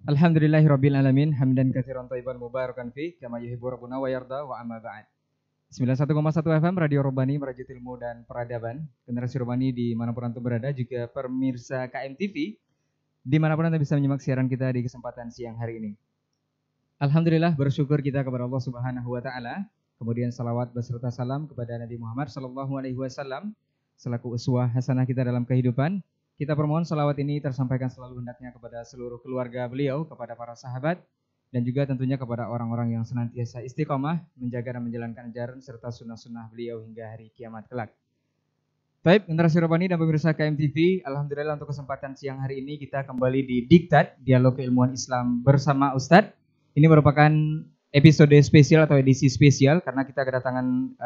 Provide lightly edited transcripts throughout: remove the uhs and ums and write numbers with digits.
Alhamdulillahirabbil alamin hamdan katsiran thayyiban mubarakan fi kama yuhibbu rabbuna wa yarda wa amma ba'd. 91,1 FM Radio Robani merajut ilmu dan peradaban. Generasi Robani dimanapun Anda berada, juga pemirsa KMTV dimanapun Anda bisa menyimak siaran kita di kesempatan siang hari ini. Alhamdulillah, bersyukur kita kepada Allah Subhanahu wa taala. Kemudian salawat beserta salam kepada Nabi Muhammad sallallahu alaihi wasallam selaku uswah hasanah kita dalam kehidupan. Kita permohon salawat ini tersampaikan selalu hendaknya kepada seluruh keluarga beliau, kepada para sahabat, dan juga tentunya kepada orang-orang yang senantiasa istiqomah menjaga dan menjalankan ajaran serta sunnah-sunnah beliau hingga hari kiamat kelak. Baik, generasi Robani dan pemirsa KMTV, alhamdulillah untuk kesempatan siang hari ini kita kembali di Diktat, Dialog Keilmuan Islam bersama Ustadz. Ini merupakan episode spesial atau edisi spesial karena kita kedatangan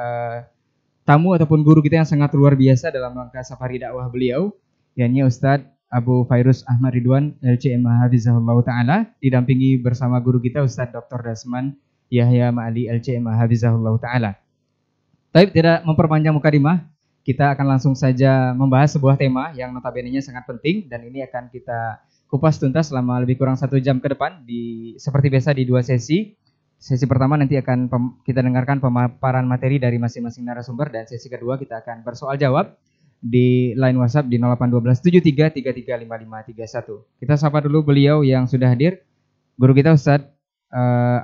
tamu ataupun guru kita yang sangat luar biasa dalam rangka safari dakwah beliau, yakni Ustadz Abu Fairuz Ahmad Ridwan LCM Hafizahullah Ta'ala, didampingi bersama guru kita Ustadz Dr. Dasman Yahya Ma'ali LCM Hafizahullah Ta'ala. Tapi tidak memperpanjang mukadimah, kita akan langsung saja membahas sebuah tema yang notabene-nya sangat penting, dan ini akan kita kupas tuntas selama lebih kurang 1 jam ke depan, seperti biasa di 2 sesi. Sesi pertama nanti akan kita dengarkan pemaparan materi dari masing-masing narasumber, dan sesi kedua kita akan bersoal jawab di line WhatsApp di 081273335531. Kita sapa dulu beliau yang sudah hadir. Guru kita Ustadz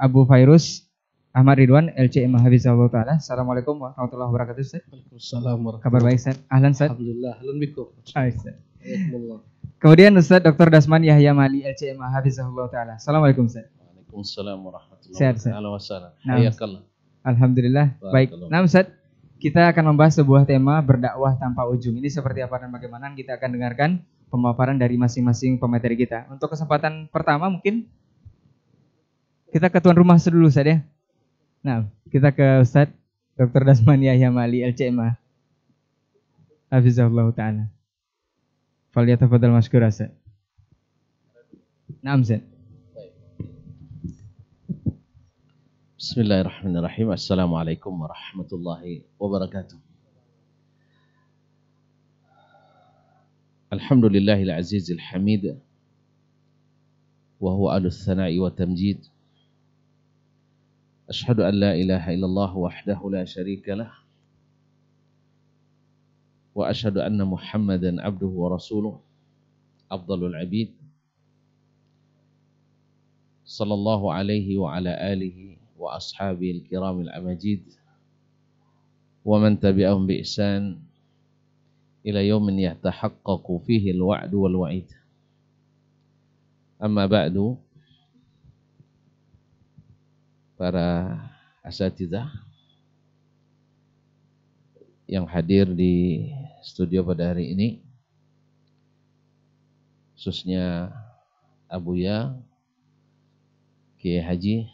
Abu Fairuz Ahmad Ridwan LCM Hafizahullah Ta'ala. Assalamualaikum warahmatullahi wabarakatuh Ustaz. Waalaikumsalam warahmatullahi wabarakatuh. Kabar baik Ustaz? Ahlan Ustaz. Alhamdulillah, ahlan bikum. Kemudian Ustaz Dr. Dasman Yahya Mali LCM Hafizahullah Ta'ala. Assalamualaikum Ustaz. Waalaikumsalam warahmatullahi wabarakatuh. Ahlan wa sahlan. Nah, Hayakallah. Alhamdulillah. Baik. Nah Ustaz, kita akan membahas sebuah tema berdakwah tanpa ujung. Ini seperti apa dan bagaimana, kita akan dengarkan pemaparan dari masing-masing pemateri kita. Untuk kesempatan pertama mungkin kita ke tuan rumah dulu Ustaz ya. Nah, kita ke Ustaz Dr. Dasman Yahya Mali LCM Hafizahullah Ta'ala. Falyatafadhal mashkura Ustaz. Naam Ustaz. Bismillahirrahmanirrahim. Assalamualaikum warahmatullahi wabarakatuh. Alhamdulillahil azizil hamid wa huwa alus thana'i wa tamjid. Ashhadu an la ilaha illallah wahdahu la syarika lah wa ashhadu anna Muhammadan abduhu wa rasuluh afdalul abid sallallahu alaihi wa ala alihi wa ashabil kiramil amajid wa man tabi'ahum bi ihsan ila yaumin yatahaqqaqu fihi al-wa'du wal wa'id. Amma ba'du, para asatidzah yang hadir di studio pada hari ini, khususnya Abuya Kiai Haji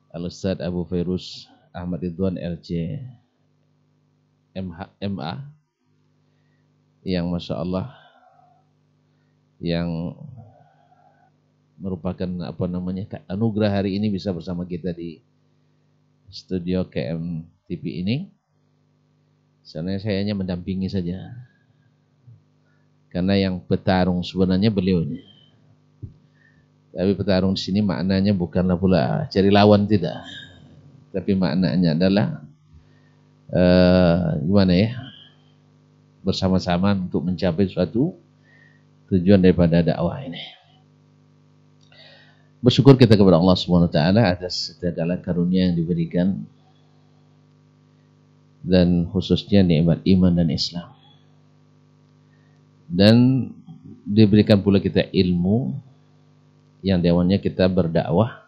Al-Ustadz Abu Fairuz Ahmad Ridwan LC MA, yang Masya Allah yang merupakan anugerah hari ini bisa bersama kita di studio KM TV ini. Sebenarnya saya hanya mendampingi saja, karena yang petarung sebenarnya beliaunya. Tapi petarung di sini maknanya bukanlah pula cari lawan, tidak. Tapi maknanya adalah gimana ya? Bersama-sama untuk mencapai suatu tujuan daripada dakwah ini. Bersyukur kita kepada Allah Subhanahu wa taala atas segala karunia yang diberikan, dan khususnya nikmat iman dan Islam. Dan diberikan pula kita ilmu yang dewannya kita berdakwah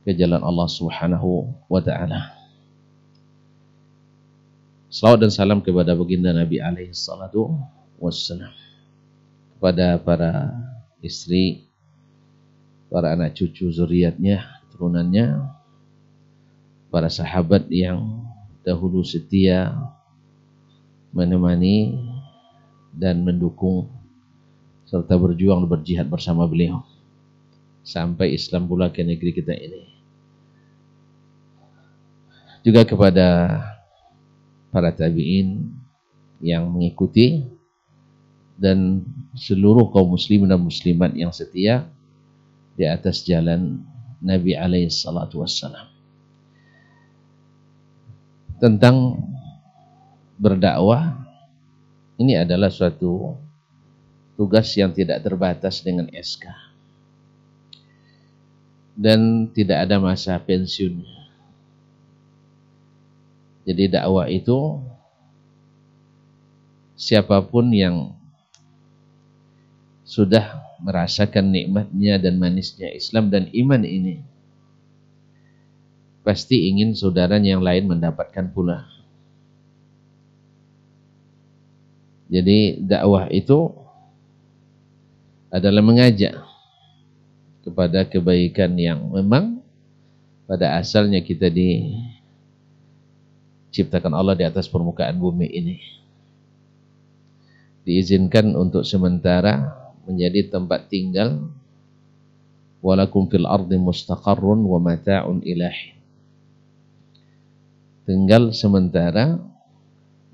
ke jalan Allah Subhanahu wa taala. Salawat dan salam kepada baginda Nabi alaihi salatu wassalam, kepada para istri, para anak cucu zuriatnya, turunannya, para sahabat yang dahulu setia menemani dan mendukung serta berjuang berjihad bersama beliau sampai Islam pula ke negeri kita ini. Juga kepada para tabi'in yang mengikuti dan seluruh kaum muslimin dan muslimat yang setia di atas jalan Nabi alaihi salatu wassalam. Tentang berdakwah, ini adalah suatu tugas yang tidak terbatas dengan SK dan tidak ada masa pensiun. Jadi dakwah itu siapapun yang sudah merasakan nikmatnya dan manisnya Islam dan iman ini pasti ingin saudaranya yang lain mendapatkan pula. Jadi dakwah itu adalah mengajak kepada kebaikan yang memang pada asalnya kita diciptakan Allah di atas permukaan bumi ini. Diizinkan untuk sementara menjadi tempat tinggal. Walakum fil ardi mustaqarrun wa mata'un ilahi. Tinggal sementara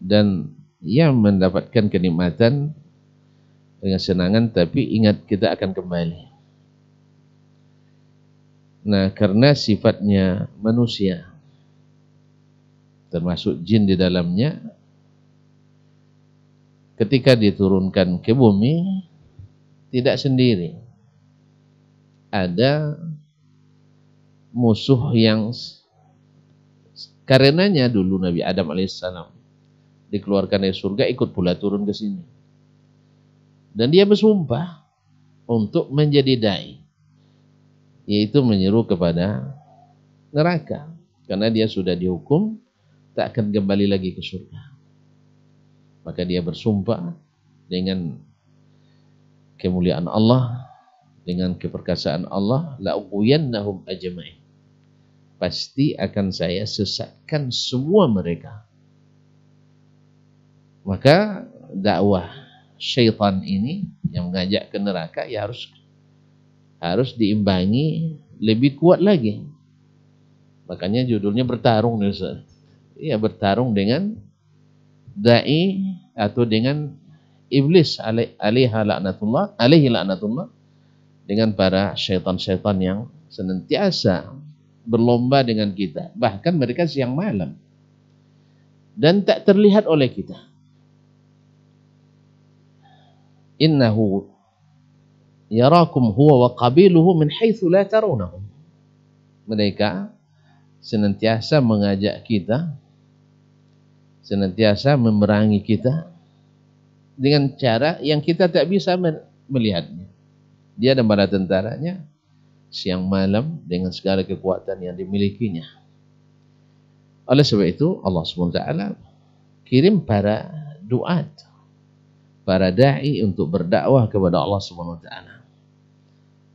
dan ia mendapatkan kenikmatan dengan senangan, tapi ingat kita akan kembali. Nah, karena sifatnya manusia termasuk jin di dalamnya, ketika diturunkan ke bumi tidak sendiri. Ada musuh yang karenanya dulu Nabi Adam alaihissalam dikeluarkan dari surga, ikut pula turun ke sini. Dan dia bersumpah untuk menjadi dai, yaitu menyeru kepada neraka, karena dia sudah dihukum tak akan kembali lagi ke surga. Maka dia bersumpah dengan kemuliaan Allah, dengan keperkasaan Allah, la ughwiyannahum ajma'in. Pasti akan saya sesatkan semua mereka. Maka dakwah syaitan ini yang mengajak ke neraka ya harus diimbangi lebih kuat lagi. Makanya judulnya bertarung nih Ustaz. Ya, bertarung dengan dai atau dengan iblis alaihi laknatullah, dengan para syaitan-syaitan yang senantiasa berlomba dengan kita, bahkan mereka siang malam dan tak terlihat oleh kita. Innahu yarakum huwa wa qabiluhu min haitsu la tarunnahum. Mereka senantiasa mengajak kita, senantiasa memerangi kita dengan cara yang kita tak bisa melihatnya. Dia dan bala tentaranya siang malam dengan segala kekuatan yang dimilikinya. Oleh sebab itu Allah SWT kirim para duat, para da'i untuk berdakwah kepada Allah SWT.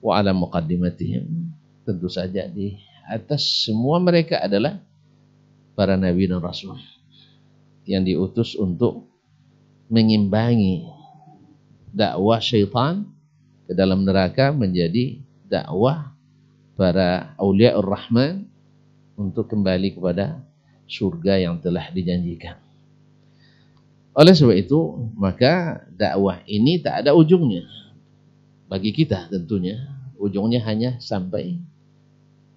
Wa ala muqaddimatihim, tentu saja di atas semua mereka adalah para nabi dan rasul yang diutus untuk mengimbangi dakwah syaitan ke dalam neraka menjadi dakwah para auliaur rahman untuk kembali kepada surga yang telah dijanjikan. Oleh sebab itu, maka dakwah ini tak ada ujungnya bagi kita tentunya. Ujungnya hanya sampai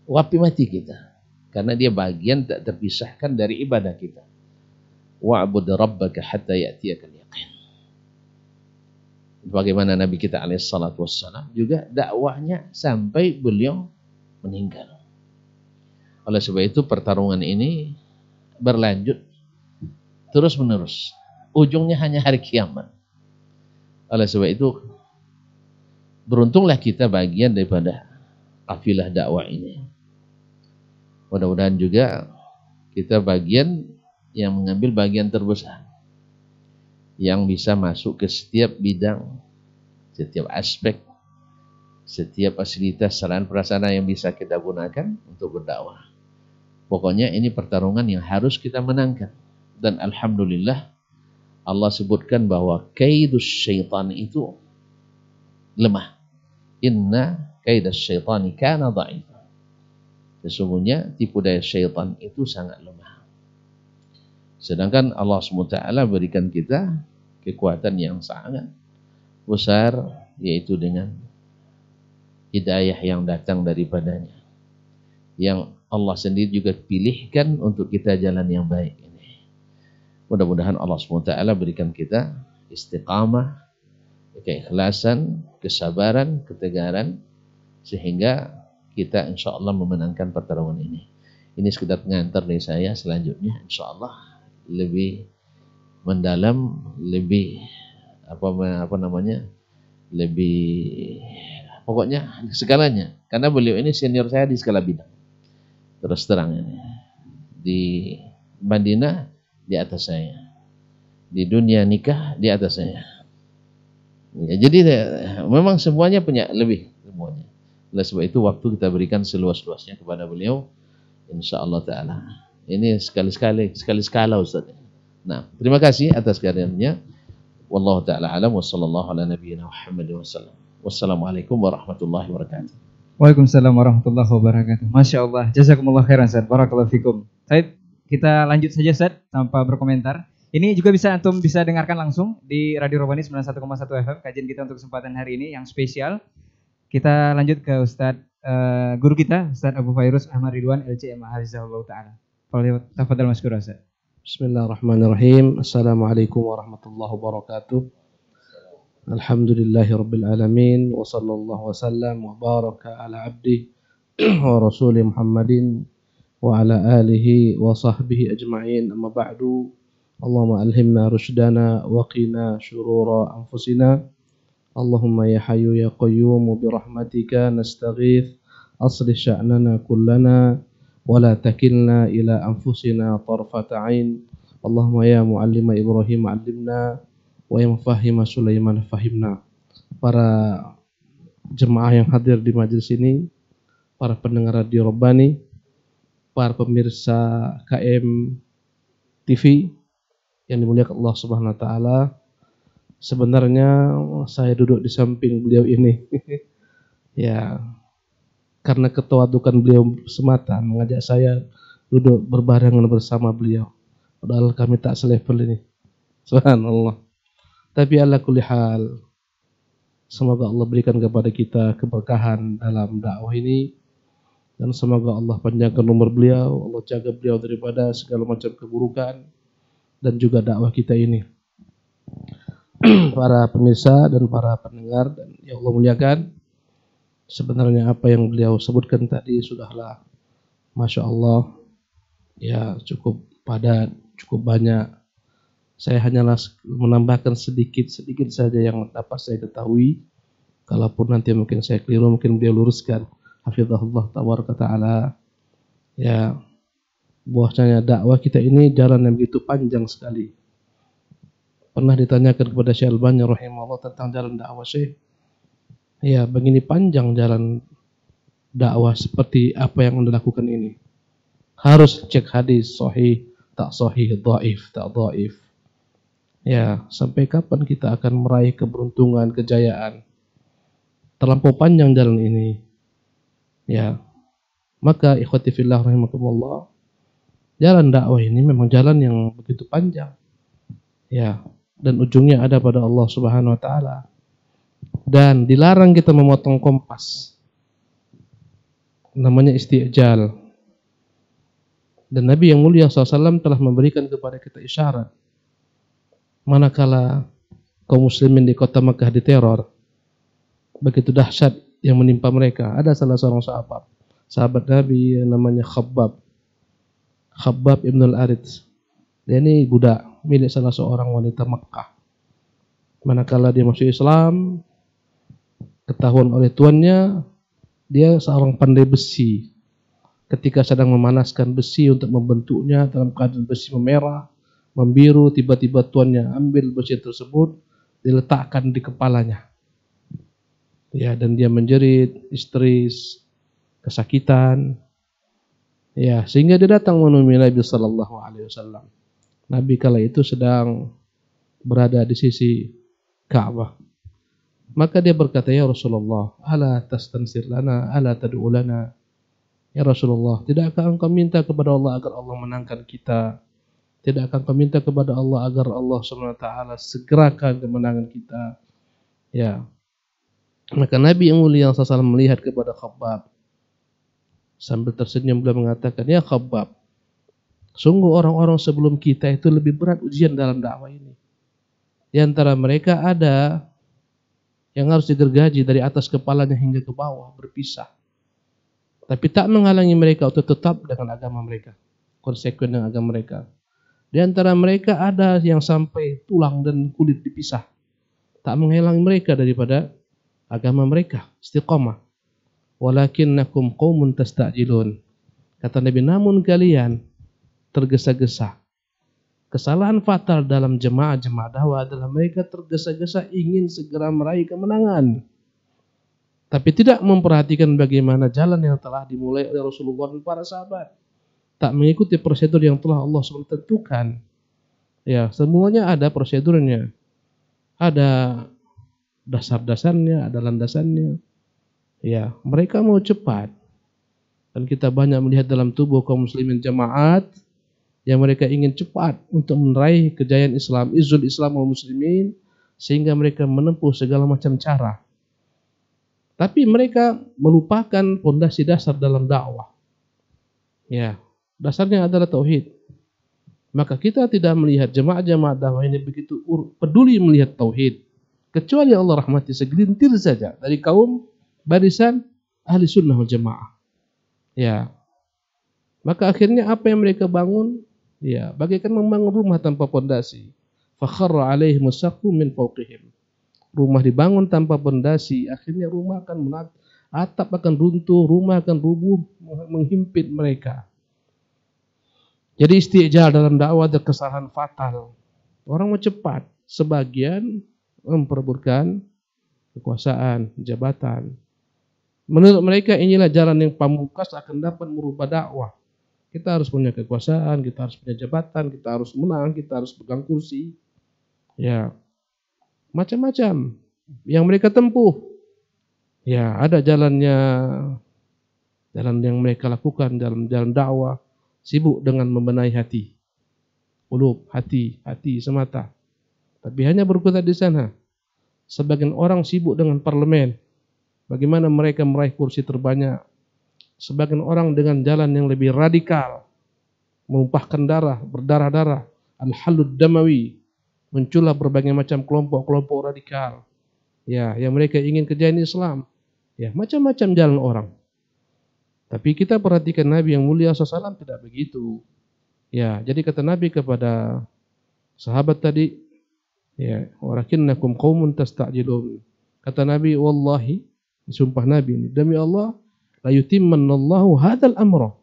waktu mati kita, karena dia bagian tak terpisahkan dari ibadah kita. Wa'bud rabbaka hatta ya'tiyakal yaqin. Bagaimana Nabi kita alaihissalatu wassalam juga dakwahnya sampai beliau meninggal. Oleh sebab itu pertarungan ini berlanjut terus menerus. Ujungnya hanya hari kiamat. Oleh sebab itu beruntunglah kita bagian daripada kafilah dakwah ini. Mudah-mudahan juga kita bagian yang mengambil bagian terbesar, yang bisa masuk ke setiap bidang, setiap aspek, setiap fasilitas sarana prasarana yang bisa kita gunakan untuk berdakwah. Pokoknya ini pertarungan yang harus kita menangkan. Dan alhamdulillah Allah sebutkan bahwa kaidus syaitan itu lemah. Inna kaidas syaitani kana dha'ifa. Sesungguhnya tipu daya syaitan itu sangat lemah. Sedangkan Allah SWT berikan kita kekuatan yang sangat besar, yaitu dengan hidayah yang datang daripadanya, yang Allah sendiri juga pilihkan untuk kita jalan yang baik ini. Mudah-mudahan Allah SWT berikan kita istiqamah, keikhlasan, kesabaran, ketegaran, sehingga kita insya Allah memenangkan pertarungan ini. Ini sekedar pengantar dari saya. Selanjutnya insya Allah lebih mendalam, lebih lebih pokoknya segalanya. Karena beliau ini senior saya di segala bidang. Terus terang ini. Di Madinah di atas saya. Di dunia nikah di atas saya. Ya, jadi memang semuanya punya lebih semuanya. Oleh sebab itu waktu kita berikan seluas-luasnya kepada beliau, insyaallah taala. Ini sekali-sekala Ustaz. Nah, terima kasih atas kehadirannya. Wallahu taala alam wa sallallahu ala nabiyyina Muhammad wasallam. Wassalamualaikum warahmatullahi wabarakatuh. Waalaikumsalam warahmatullahi wabarakatuh. Masya Allah, jazakumullah khairan Ustaz. Barakallahu fikum. Baik, kita lanjut saja Ustaz tanpa berkomentar. Ini juga antum bisa dengarkan langsung di Radio Robbani 91,1 FM. Kajian kita untuk kesempatan hari ini yang spesial. Kita lanjut ke Ustadz guru kita, Ustadz Abu Fairuz Ahmad Ridwan LCM Hafizahullah Ta'ala. Tafadhal maskur Ustaz. Bismillahirrahmanirrahim. Assalamualaikum warahmatullahi wabarakatuh. Alhamdulillahi rabbil alamin. Wa sallallahu wasallam wa baraka ala abdi wa rasuli Muhammadin wa ala alihi wa sahbihi ajma'in. Amma ba'du. Allahumma alhimna rushdana wa qina syurura anfusina. Allahumma ya hayyu ya qayyum bi rahmatika nastaghith aslih sya'nana kullana wa la takilna ila anfusina tarfata 'ain. Allahumma ya muallima Ibrahim 'allimna wa ya mufahhima Sulaiman fahimna. Para jemaah yang hadir di majelis ini, para pendengar Radio Robbani, para pemirsa KM TV yang dimuliakan Allah Subhanahu wa taala. Sebenarnya saya duduk di samping beliau ini ya karena ketawadukan beliau semata mengajak saya duduk berbarengan bersama beliau, padahal kami tak selevel ini. Subhanallah. Tapi ala kulli hal, semoga Allah berikan kepada kita keberkahan dalam dakwah ini, dan semoga Allah panjangkan umur beliau, Allah jaga beliau daripada segala macam keburukan dan juga dakwah kita ini. Para pemirsa dan para pendengar dan yang Allah muliakan, sebenarnya apa yang beliau sebutkan tadi sudahlah Masya Allah ya, cukup padat, cukup banyak. Saya hanyalah menambahkan sedikit saja yang dapat saya ketahui. Kalaupun nanti mungkin saya keliru, mungkin beliau luruskan. Hafizahullah tabaraka ta'ala. Ya, bahwasanya dakwah kita ini jalan yang begitu panjang sekali. Pernah ditanyakan kepada Syekh Albani rahimahullah tentang jalan dakwah Syekh. Ya, begini panjang jalan dakwah seperti apa yang Anda lakukan ini. Harus cek hadis sahih, tak sahih, dhaif, tak dhaif. Ya, sampai kapan kita akan meraih keberuntungan, kejayaan? Terlampau panjang jalan ini. Ya. Maka ikhwati fillah rahimakumullah, jalan dakwah ini memang jalan yang begitu panjang. Ya, dan ujungnya ada pada Allah Subhanahu wa taala. Dan dilarang kita memotong kompas. Namanya istijal. Dan Nabi yang mulia SAW telah memberikan kepada kita isyarat. Manakala kaum muslimin di kota Makkah diteror, begitu dahsyat yang menimpa mereka, ada salah seorang sahabat Nabi yang namanya Khabbab ibn al-Arits. Dia ini budak milik salah seorang wanita Makkah. Manakala dia masuk Islam, ketahuan oleh tuannya, dia seorang pandai besi. Ketika sedang memanaskan besi untuk membentuknya dalam keadaan besi memerah, membiru, tiba-tiba tuannya ambil besi tersebut, diletakkan di kepalanya. Ya, dan dia menjerit, histeris, kesakitan. Ya, sehingga dia datang menemui Nabi sallallahu alaihi wasallam. Nabi kala itu sedang berada di sisi Ka'bah. Maka dia berkata, "Ya Rasulullah, ala tastansir lana, ala tad'u lana?" Ya Rasulullah, tidakkah engkau minta kepada Allah agar Allah menangkan kita? Tidakkah engkau minta kepada Allah agar Allah SWT segerakan kemenangan kita? Ya. Maka Nabi yang mulia SAW melihat kepada Khabbab sambil tersenyum beliau mengatakan, "Ya Khabbab, sungguh orang-orang sebelum kita itu lebih berat ujian dalam dakwah ini. Di antara mereka ada yang harus digergaji dari atas kepalanya hingga ke bawah, berpisah. Tapi tak menghalangi mereka untuk tetap dengan agama mereka, konsekuen dengan agama mereka. Di antara mereka ada yang sampai tulang dan kulit dipisah. Tak menghalangi mereka daripada agama mereka, istiqamah. Walakinnakum qaumun tasta'jilun." Kata Nabi, namun kalian tergesa-gesa. Kesalahan fatal dalam jemaah-jemaah dakwah adalah mereka tergesa-gesa ingin segera meraih kemenangan, tapi tidak memperhatikan bagaimana jalan yang telah dimulai oleh Rasulullah dan para sahabat. Tak mengikuti prosedur yang telah Allah SWT tentukan. Ya, semuanya ada prosedurnya. Ada dasar-dasarnya, ada landasannya. Ya, mereka mau cepat. Dan kita banyak melihat dalam tubuh kaum muslimin jamaat yang mereka ingin cepat untuk meraih kejayaan Islam, izzul Islam wal muslimin, sehingga mereka menempuh segala macam cara. Tapi mereka melupakan fondasi dasar dalam dakwah. Ya, dasarnya adalah tauhid. Maka kita tidak melihat jemaah-jemaah dakwah ini begitu peduli melihat tauhid, kecuali Allah rahmati segelintir saja dari kaum barisan ahli sunnah wal jamaah. Ya, maka akhirnya apa yang mereka bangun, ya, bagaikan membangun rumah tanpa pondasi. Fakharra alaihimus saqfu min fawqihim. Rumah dibangun tanpa pondasi, akhirnya rumah akan atap akan runtuh, rumah akan rubuh, menghimpit mereka. Jadi istijal dalam dakwah ada kesalahan fatal. Orang mau cepat, sebagian memperebutkan kekuasaan, jabatan. Menurut mereka inilah jalan yang pamungkas akan dapat merubah dakwah. Kita harus punya kekuasaan, kita harus punya jabatan, kita harus menang, kita harus pegang kursi. Ya, macam-macam yang mereka tempuh. Ya, ada jalannya, jalan yang mereka lakukan dalam jalan dakwah, sibuk dengan membenahi hati, qulub, hati semata. Tapi hanya berkutat di sana. Sebagian orang sibuk dengan parlemen, bagaimana mereka meraih kursi terbanyak. Sebagian orang dengan jalan yang lebih radikal, menumpahkan darah, berdarah-darah, al-halud damawi, muncullah berbagai macam kelompok-kelompok radikal. Ya, yang mereka ingin kejayaan Islam. Ya, macam-macam jalan orang. Tapi kita perhatikan Nabi yang mulia SAW tidak begitu. Ya, jadi kata Nabi kepada sahabat tadi, ya, walakinnakum qaumun tasta'jilun. Kata Nabi, wallahi, sumpah Nabi ini, demi Allah, la yutimmanallahu hadzal amra.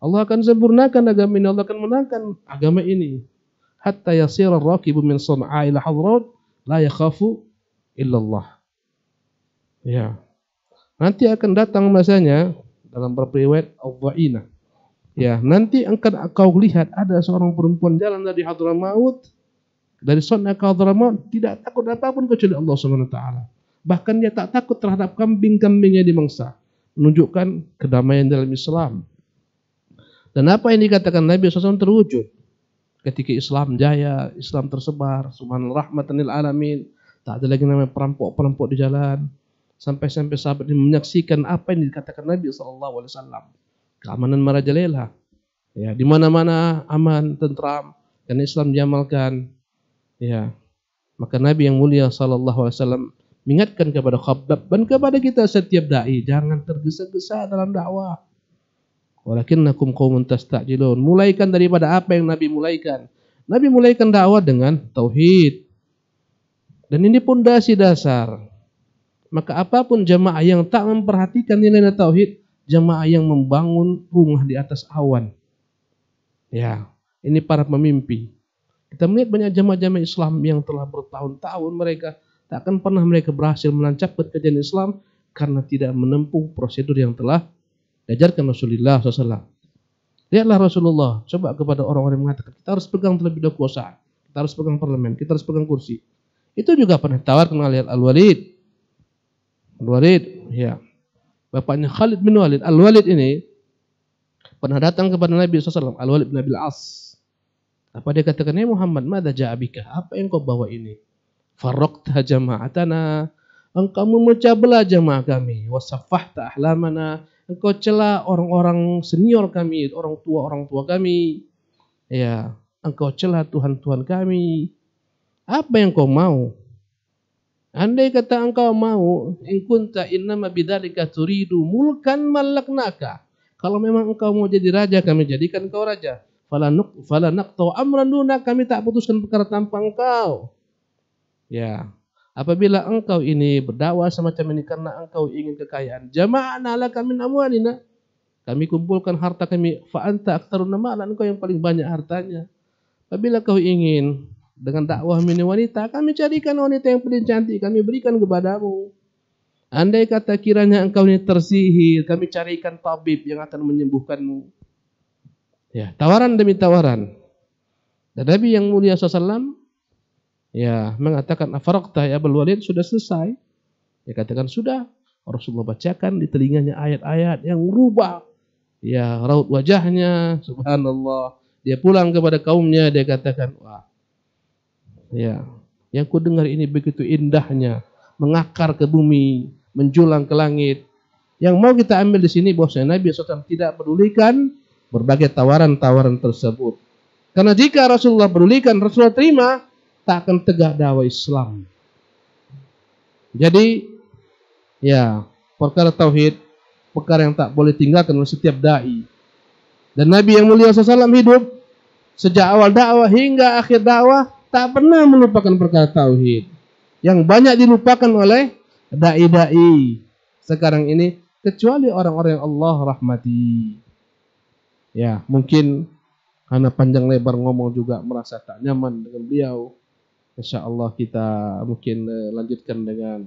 Allah akan sempurnakan agama ini, Allah akan menangkan agama ini. Hatta yasira ar-rakibu min San'a ila Hadrat la yakhafu illallah. Ya. Nanti akan datang masanya dalam beberapa riwayat al-dha'ina. Ya, nanti akan kau lihat ada seorang perempuan jalan dari Hadramaut, dari San'a ke Hadramaut, tidak takut apapun kecuali Allah Subhanahu wa taala. Bahkan dia tak takut terhadap kambing-kambingnya dimangsa. Menunjukkan kedamaian dalam Islam. Dan apa yang dikatakan Nabi SAW terwujud. Ketika Islam jaya, Islam tersebar, subhanallah rahmatan lil alamin, tak ada lagi namanya perampok-perampok di jalan. Sampai-sampai sahabat ini menyaksikan apa yang dikatakan Nabi SAW. Keamanan merajalela. Ya, di mana-mana aman, tentram, dan Islam diamalkan. Ya, maka Nabi yang mulia SAW mengingatkan kepada Khabbab dan kepada kita setiap dai, jangan tergesa-gesa dalam dakwah. Walakinnakum qaumun tasta'jilun. Mulaikan daripada apa yang Nabi mulaikan. Nabi mulaikan dakwah dengan tauhid. Dan ini pondasi dasar. Maka apapun jamaah yang tak memperhatikan nilai tauhid, jamaah yang membangun rumah di atas awan. Ya, ini para pemimpi. Kita melihat banyak jamaah-jamaah Islam yang telah bertahun-tahun mereka takkan pernah mereka berhasil menancapkan kejayaan Islam karena tidak menempuh prosedur yang telah diajarkan Rasulullah SAW. Lihatlah Rasulullah, coba kepada orang-orang yang mengatakan kita harus pegang terlebih dahulu kekuasaan, kita harus pegang parlemen, kita harus pegang kursi. Itu juga pernah ditawarkan oleh Al-Walid. Al-Walid, ya, bapaknya Khalid bin Walid. Al-Walid ini pernah datang kepada Nabi SAW. Al-Walid bin Abil As. Apa dia katakan? Ya Muhammad, madza ja'abika? Apa yang kau bawa ini? Farraqta jama'atana engkau memecah belah jamaah kami, wasaffahta ahlamana, engkau cela orang-orang senior kami, orang tua kami. Ya, engkau cela Tuhan-Tuhan kami. Apa yang kau mau? Andai kata engkau mau, in kunta innama bidzalika turidu mulkan malaknaka. Kalau memang engkau mau jadi raja, kami jadikan engkau raja. Fala naqtu amran duna, kami tak putuskan perkara tanpa engkau. Ya, apabila engkau ini berdakwah semacam ini karena engkau ingin kekayaan, jama'na laka min amwalina, kami kumpulkan harta kami, fa anta aktsarun malan, engkau yang paling banyak hartanya. Apabila kau ingin dengan dakwah mini wanita, kami carikan wanita yang paling cantik, kami berikan kepadamu. Andai kata kiranya engkau ini tersihir, kami carikan tabib yang akan menyembuhkanmu. Ya, tawaran demi tawaran. Dan Nabi yang mulia SAW ya mengatakan, afaraqta ya Abul Walid, sudah selesai. Dia katakan sudah. Rasulullah bacakan di telinganya ayat-ayat yang merubah ya raut wajahnya, subhanallah. Dia pulang kepada kaumnya, dia katakan, wah, ya, yang ku dengar ini begitu indahnya, mengakar ke bumi, menjulang ke langit. Yang mau kita ambil di sini bahwasanya Nabi SAW tidak pedulikan berbagai tawaran-tawaran tersebut. Karena jika Rasulullah pedulikan, Rasulullah terima, tak akan tegak dakwah Islam. Jadi, ya, perkara tauhid, perkara yang tak boleh tinggalkan oleh setiap dai. Dan Nabi yang mulia SAW hidup sejak awal dakwah hingga akhir dakwah tak pernah melupakan perkara tauhid. Yang banyak dilupakan oleh dai-dai sekarang ini, kecuali orang-orang yang Allah rahmati. Ya, mungkin karena panjang lebar ngomong juga merasa tak nyaman dengan beliau. InsyaAllah kita mungkin lanjutkan dengan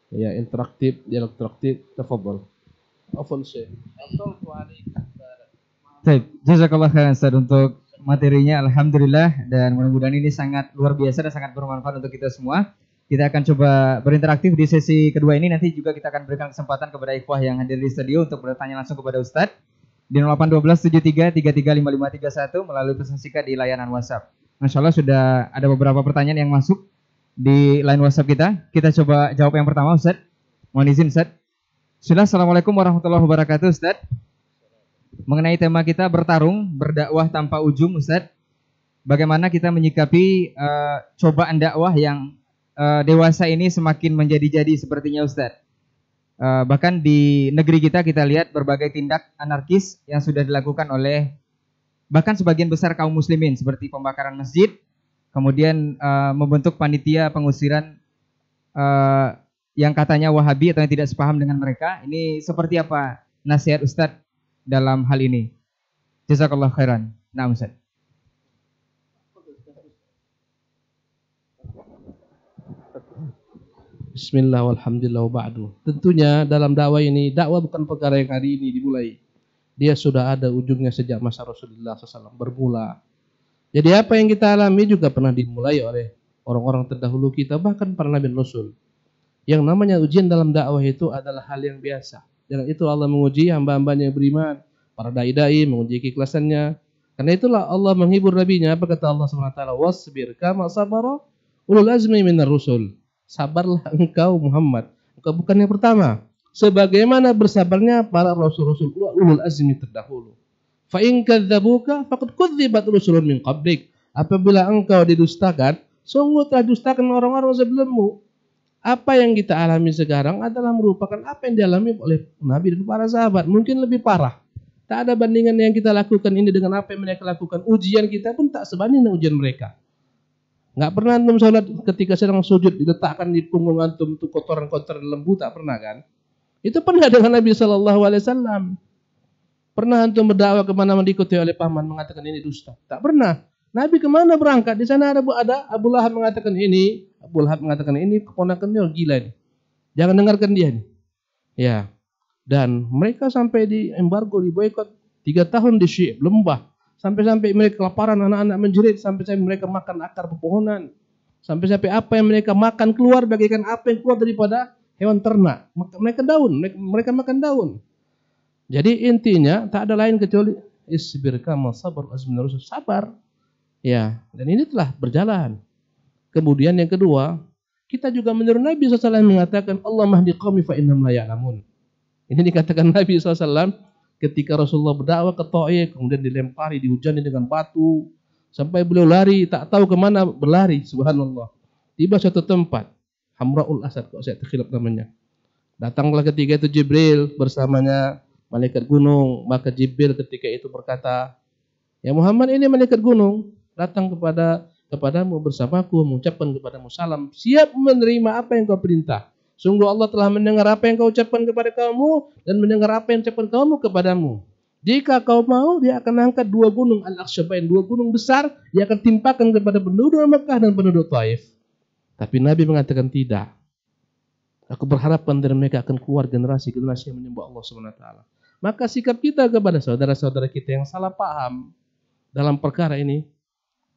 ya interaktif, dialog interaktif. Tafadhal. Afwan Syekh. Baik, jazakallah khairan Ustaz untuk materinya, alhamdulillah, dan mudah-mudahan ini sangat luar biasa dan sangat bermanfaat untuk kita semua. Kita akan coba berinteraktif di sesi kedua ini. Nanti juga kita akan berikan kesempatan kepada ikhwah yang hadir di studio untuk bertanya langsung kepada Ustadz di 081273335531 melalui pesan singkat di layanan WhatsApp. Masya Allah sudah ada beberapa pertanyaan yang masuk di line WhatsApp kita. Kita coba jawab yang pertama, Ustadz. Mohon izin, Ustadz. Assalamualaikum warahmatullahi wabarakatuh, Ustadz. Mengenai tema kita bertarung, berdakwah tanpa ujung, Ustadz. Bagaimana kita menyikapi cobaan dakwah yang dewasa ini semakin menjadi-jadi sepertinya, Ustadz. Bahkan di negeri kita lihat berbagai tindak anarkis yang sudah dilakukan oleh bahkan sebagian besar kaum muslimin, seperti pembakaran masjid, kemudian membentuk panitia pengusiran yang katanya Wahabi atau yang tidak sepaham dengan mereka. Ini seperti apa nasihat Ustadz dalam hal ini? Jazakallah khairan. Nah, Ustadz. Bismillah walhamdulillah wa ba'du. Tentunya dalam dakwah ini, dakwah bukan perkara yang hari ini dimulai. Dia sudah ada ujungnya sejak masa Rasulullah SAW bermula. Jadi apa yang kita alami juga pernah dimulai oleh orang-orang terdahulu kita, bahkan para Nabi Rasul. Yang namanya ujian dalam dakwah itu adalah hal yang biasa. Dan itu Allah menguji hamba-hambanya yang beriman, para dai-dai menguji keikhlasannya. Karena itulah Allah menghibur nabinya. Apa kata Allah SWT? Wasbir kama sabara ulul azmi minar rusul. Sabarlah engkau Muhammad, engkau bukan yang pertama, sebagaimana bersabarnya para rasul-rasul ulul azmi terdahulu. Fa in kadzdzabuka faqad kudzibat rusulun min qablik. Apabila engkau didustakan, sungguh telah didustakan orang-orang sebelummu. Apa yang kita alami sekarang adalah merupakan apa yang dialami oleh Nabi dan para sahabat, mungkin lebih parah. Tak ada bandingan yang kita lakukan ini dengan apa yang mereka lakukan. Ujian kita pun tak sebanding dengan ujian mereka. Nggak pernah antum sholat ketika sedang sujud diletakkan di punggung antum itu kotoran-kotoran lembu, tak pernah kan? Itu pernah dengan Nabi SAW. Pernah antum berdakwah kemana diikuti oleh paman mengatakan ini dusta? Tak pernah. Nabi kemana berangkat? Di sana ada Abu Lahab mengatakan ini, Abu Lahab mengatakan ini keponakannya gila ini. Jangan dengarkan dia nih. Ya. Dan mereka sampai di embargo, di boikot 3 tahun di Syekh lembah. Sampai-sampai mereka kelaparan, anak-anak menjerit, sampai-sampai mereka makan akar pepohonan. Sampai-sampai apa yang mereka makan keluar bagaikan apa yang keluar daripada hewan ternak. Mereka daun, mereka makan daun. Jadi intinya tak ada lain kecuali isbir kama sabar azmin rasul, sabar. Ya, dan ini telah berjalan. Kemudian yang kedua, kita juga menurut Nabi SAW mengatakan Allah mahdi qaumi fa innahum la ya'lamun. Ini dikatakan Nabi SAW ketika Rasulullah berdakwah ke Thaif, kemudian dilempari, dihujani dengan batu, sampai beliau lari, tak tahu kemana berlari, subhanallah. Tiba suatu tempat, Hamraul Asad, kalau saya terkhilaf namanya. Datanglah ketika itu Jibril bersamanya malaikat gunung, maka Jibril ketika itu berkata, ya Muhammad, ini malaikat gunung, datang kepadamu bersamaku, mengucapkan kepadamu salam, siap menerima apa yang kau perintah. Sungguh Allah telah mendengar apa yang kau ucapkan kepada kamu dan mendengar apa yang ucapkan kamu kepadamu. Jika kau mau, dia akan angkat 2 gunung Al-Akhshabain, 2 gunung besar, dia akan timpakan kepada penduduk Mekah dan penduduk Taif. Tapi Nabi mengatakan tidak. Aku berharap dari mereka akan keluar generasi-generasi yang menyembah Allah SWT. Maka sikap kita kepada saudara-saudara kita yang salah paham dalam perkara ini,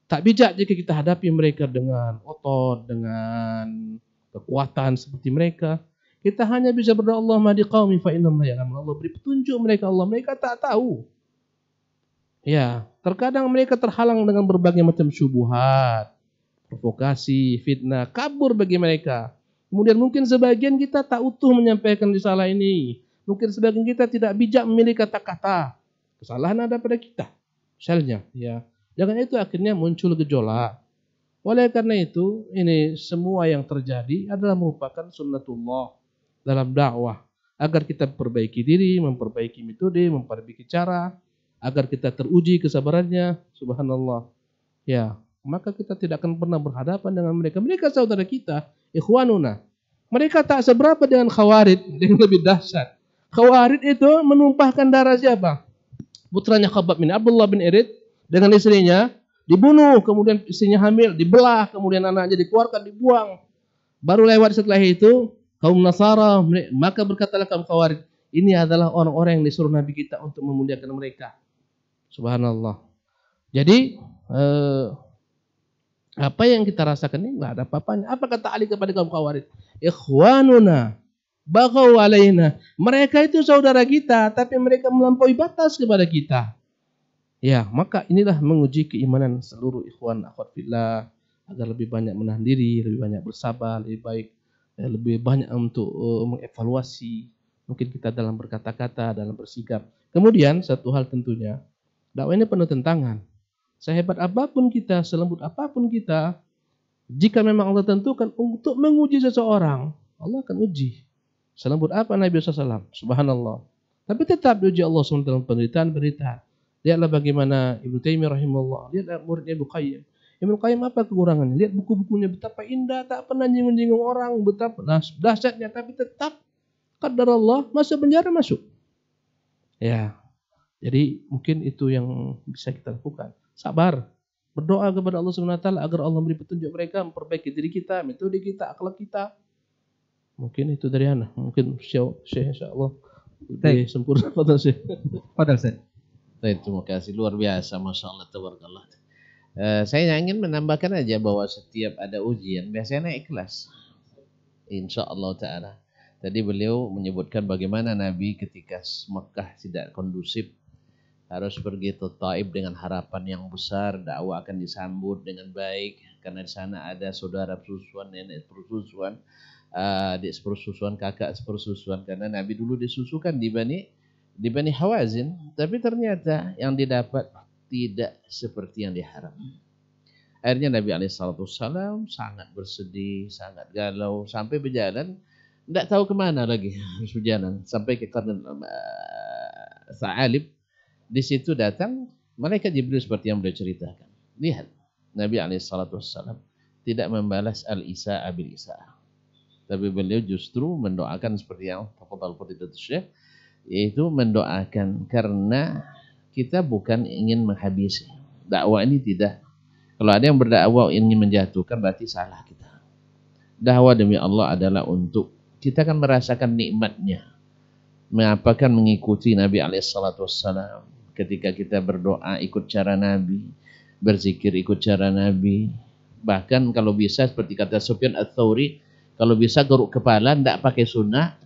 tak bijak jika kita hadapi mereka dengan otot, dengan kekuatan seperti mereka. Kita hanya bisa berdoa Allah mahdi qaumi fa innahum la ya'lamun. Allah beri petunjuk mereka tak tahu. Ya, terkadang mereka terhalang dengan berbagai macam syubhat, provokasi, fitnah, kabur bagi mereka. Kemudian mungkin sebagian kita tak utuh menyampaikan risalah ini. Mungkin sebagian kita tidak bijak memilih kata-kata. Kesalahan ada pada kita. Misalnya, ya. Jangan itu akhirnya muncul gejolak. Oleh karena itu, ini semua yang terjadi adalah merupakan sunnatullah dalam dakwah. Agar kita memperbaiki diri, memperbaiki metode, memperbaiki cara. Agar kita teruji kesabarannya. Subhanallah. Ya, maka kita tidak akan pernah berhadapan dengan mereka. Mereka saudara kita, ikhwanuna. Mereka tak seberapa dengan Khawarid, yang lebih dahsyat. Khawarid itu menumpahkan darah siapa? Putranya Khabbab bin Abdullah bin Irid dengan istrinya dibunuh, kemudian istrinya hamil, dibelah, kemudian anaknya dikeluarkan, dibuang. Baru lewat setelah itu kaum Nasara, maka berkatalah kaum Khawarid, ini adalah orang-orang yang disuruh Nabi kita untuk memuliakan mereka. Subhanallah. Jadi apa yang kita rasakan ini enggak ada apa-apanya. Apa kata Ali kepada kaum Khawarid? Ikhwanuna baghaw alaina. Mereka itu saudara kita, tapi mereka melampaui batas kepada kita. Ya, maka inilah menguji keimanan seluruh ikhwan akhwat fillah agar lebih banyak menahan diri, lebih banyak bersabar, lebih baik, lebih banyak untuk mengevaluasi mungkin kita dalam berkata-kata, dalam bersikap. Kemudian satu hal tentunya, dakwah ini penuh tantangan. Sehebat apapun kita, selembut apapun kita, jika memang Allah tentukan untuk menguji seseorang, Allah akan uji. Selembut apa Nabi SAW? Subhanallah. Tapi tetap diuji Allah SWT dalam penderitaan. Lihatlah bagaimana Ibnu Taimiyah rahimahullah. Lihatlah muridnya Ibnu Qayyim. Ibnu Qayyim apa kekurangannya? Lihat buku-bukunya betapa indah, tak pernah nyinggung-nyinggung orang, betapa dahsyatnya, tapi tetap qadarullah masuk penjara masuk. Ya. Jadi mungkin itu yang bisa kita lakukan. Sabar. Berdoa kepada Allah SWT agar Allah memberi petunjuk mereka, memperbaiki diri kita, metode kita, akhlak kita. Mungkin itu dari Ana. Mungkin Syekh insyaAllah lebih sempurna. Fadal Syekh. Terima kasih, luar biasa, Masya Allah, tabarakallah. Saya ingin menambahkan aja bahwa setiap ada ujian biasanya ikhlas, insya Allah Ta'ala. Tadi beliau menyebutkan bagaimana Nabi ketika Mekah tidak kondusif harus pergi ke Taif dengan harapan yang besar, dakwah akan disambut dengan baik karena di sana ada saudara persusuan, nenek persusuan, adik sepersusuan, kakak sepersusuan, karena Nabi dulu disusukan di Bani Hawazin, tapi ternyata yang didapat tidak seperti yang diharap. Akhirnya Nabi SAW sangat bersedih, sangat galau, sampai berjalan, tidak tahu kemana lagi harus berjalan, sampai ke Qarn Sa'alib. Di situ datang malaikat Jibril seperti yang beliau ceritakan. Lihat, Nabi SAW tidak membalas al-Isa'a bil-Isa'a. Tapi beliau justru mendoakan seperti yang tafadhal fadilatul Syekh, yaitu mendoakan karena kita bukan ingin menghabisi. Dakwah ini tidak. Kalau ada yang berdakwah ingin menjatuhkan berarti salah kita. Dakwah demi Allah adalah untuk kita akan merasakan nikmatnya. Mengapakan mengikuti Nabi SAW. Ketika kita berdoa ikut cara Nabi, berzikir ikut cara Nabi. Bahkan kalau bisa seperti kata Sufyan Ats-Tsauri, kalau bisa garuk kepala tidak pakai sunnah,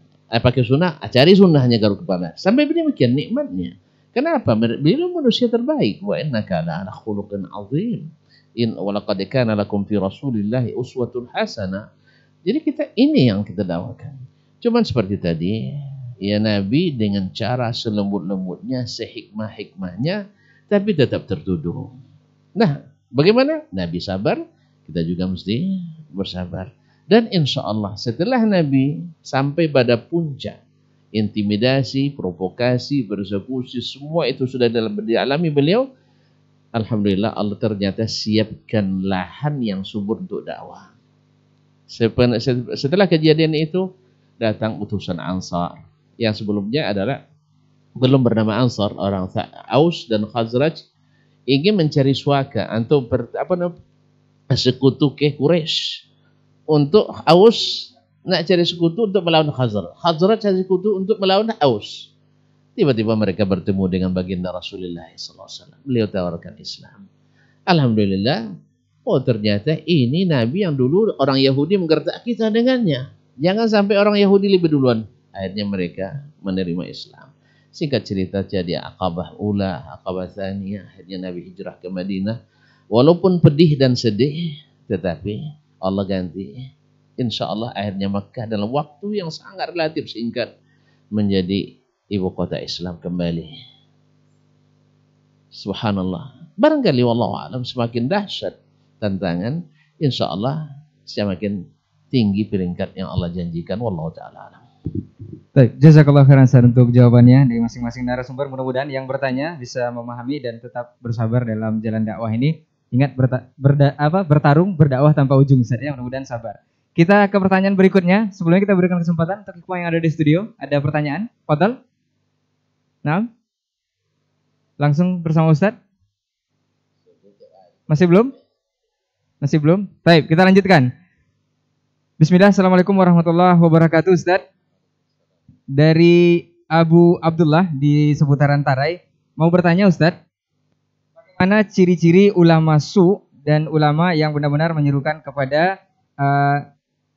cari sunnahnya garuk kepala. Sampai demikian nikmatnya. Kenapa? Beliau manusia terbaik. Wa innaka la'ala khuluqin 'azim. In wa laqad kana lakum fi Rasulillahi uswatun hasanah. Jadi ini yang kita dakwakan. Cuman seperti tadi, ya Nabi dengan cara selembut-lembutnya, sehikmah-hikmahnya, tapi tetap tertuduh. Nah, bagaimana? Nabi sabar, kita juga mesti bersabar. Dan insya Allah setelah Nabi sampai pada puncak, intimidasi, provokasi, persekusi, semua itu sudah dialami beliau. Alhamdulillah Allah ternyata siapkan lahan yang subur untuk dakwah. Setelah kejadian itu datang utusan Ansar yang sebelumnya adalah belum bernama Ansar, orang Aus dan Khazraj ingin mencari suaka untuk sekutu ke Quraisy. Untuk Aus nak cari sekutu untuk melawan Khazraj. Khazraj cari sekutu untuk melawan Aus. Tiba-tiba mereka bertemu dengan baginda Rasulullah SAW. Beliau tawarkan Islam. Alhamdulillah. Oh ternyata ini Nabi yang dulu orang Yahudi menggertak kita dengannya. Jangan sampai orang Yahudi lebih duluan. Akhirnya mereka menerima Islam. Singkat cerita jadi Aqabah Ula, Aqabah Tsaniyah. Akhirnya Nabi hijrah ke Madinah. Walaupun pedih dan sedih, tetapi Allah ganti. Insya Allah akhirnya Makkah dalam waktu yang sangat relatif singkat menjadi ibu kota Islam kembali. Subhanallah. Barangkali wallahu alam semakin dahsyat tantangan, insya Allah semakin tinggi peringkat yang Allah janjikan. Wallahu ta'ala alam. Baik, jazakallah khairan Ustaz untuk jawabannya dari masing-masing narasumber. Mudah-mudahan yang bertanya bisa memahami dan tetap bersabar dalam jalan dakwah ini. Ingat bertarung berdakwah tanpa ujung Ustaz ya, mudah-mudahan sabar. Kita ke pertanyaan berikutnya. Sebelumnya kita berikan kesempatan untuk ikhwan yang ada di studio. Ada pertanyaan? Fadhal. Nah, langsung bersama Ustaz. Masih belum? Masih belum? Baik, kita lanjutkan. Bismillah, assalamualaikum warahmatullahi wabarakatuh Ustaz. Dari Abu Abdullah di seputaran Tarai. Mau bertanya Ustaz, bagaimana ciri-ciri ulama su dan ulama yang benar-benar menyerukan kepada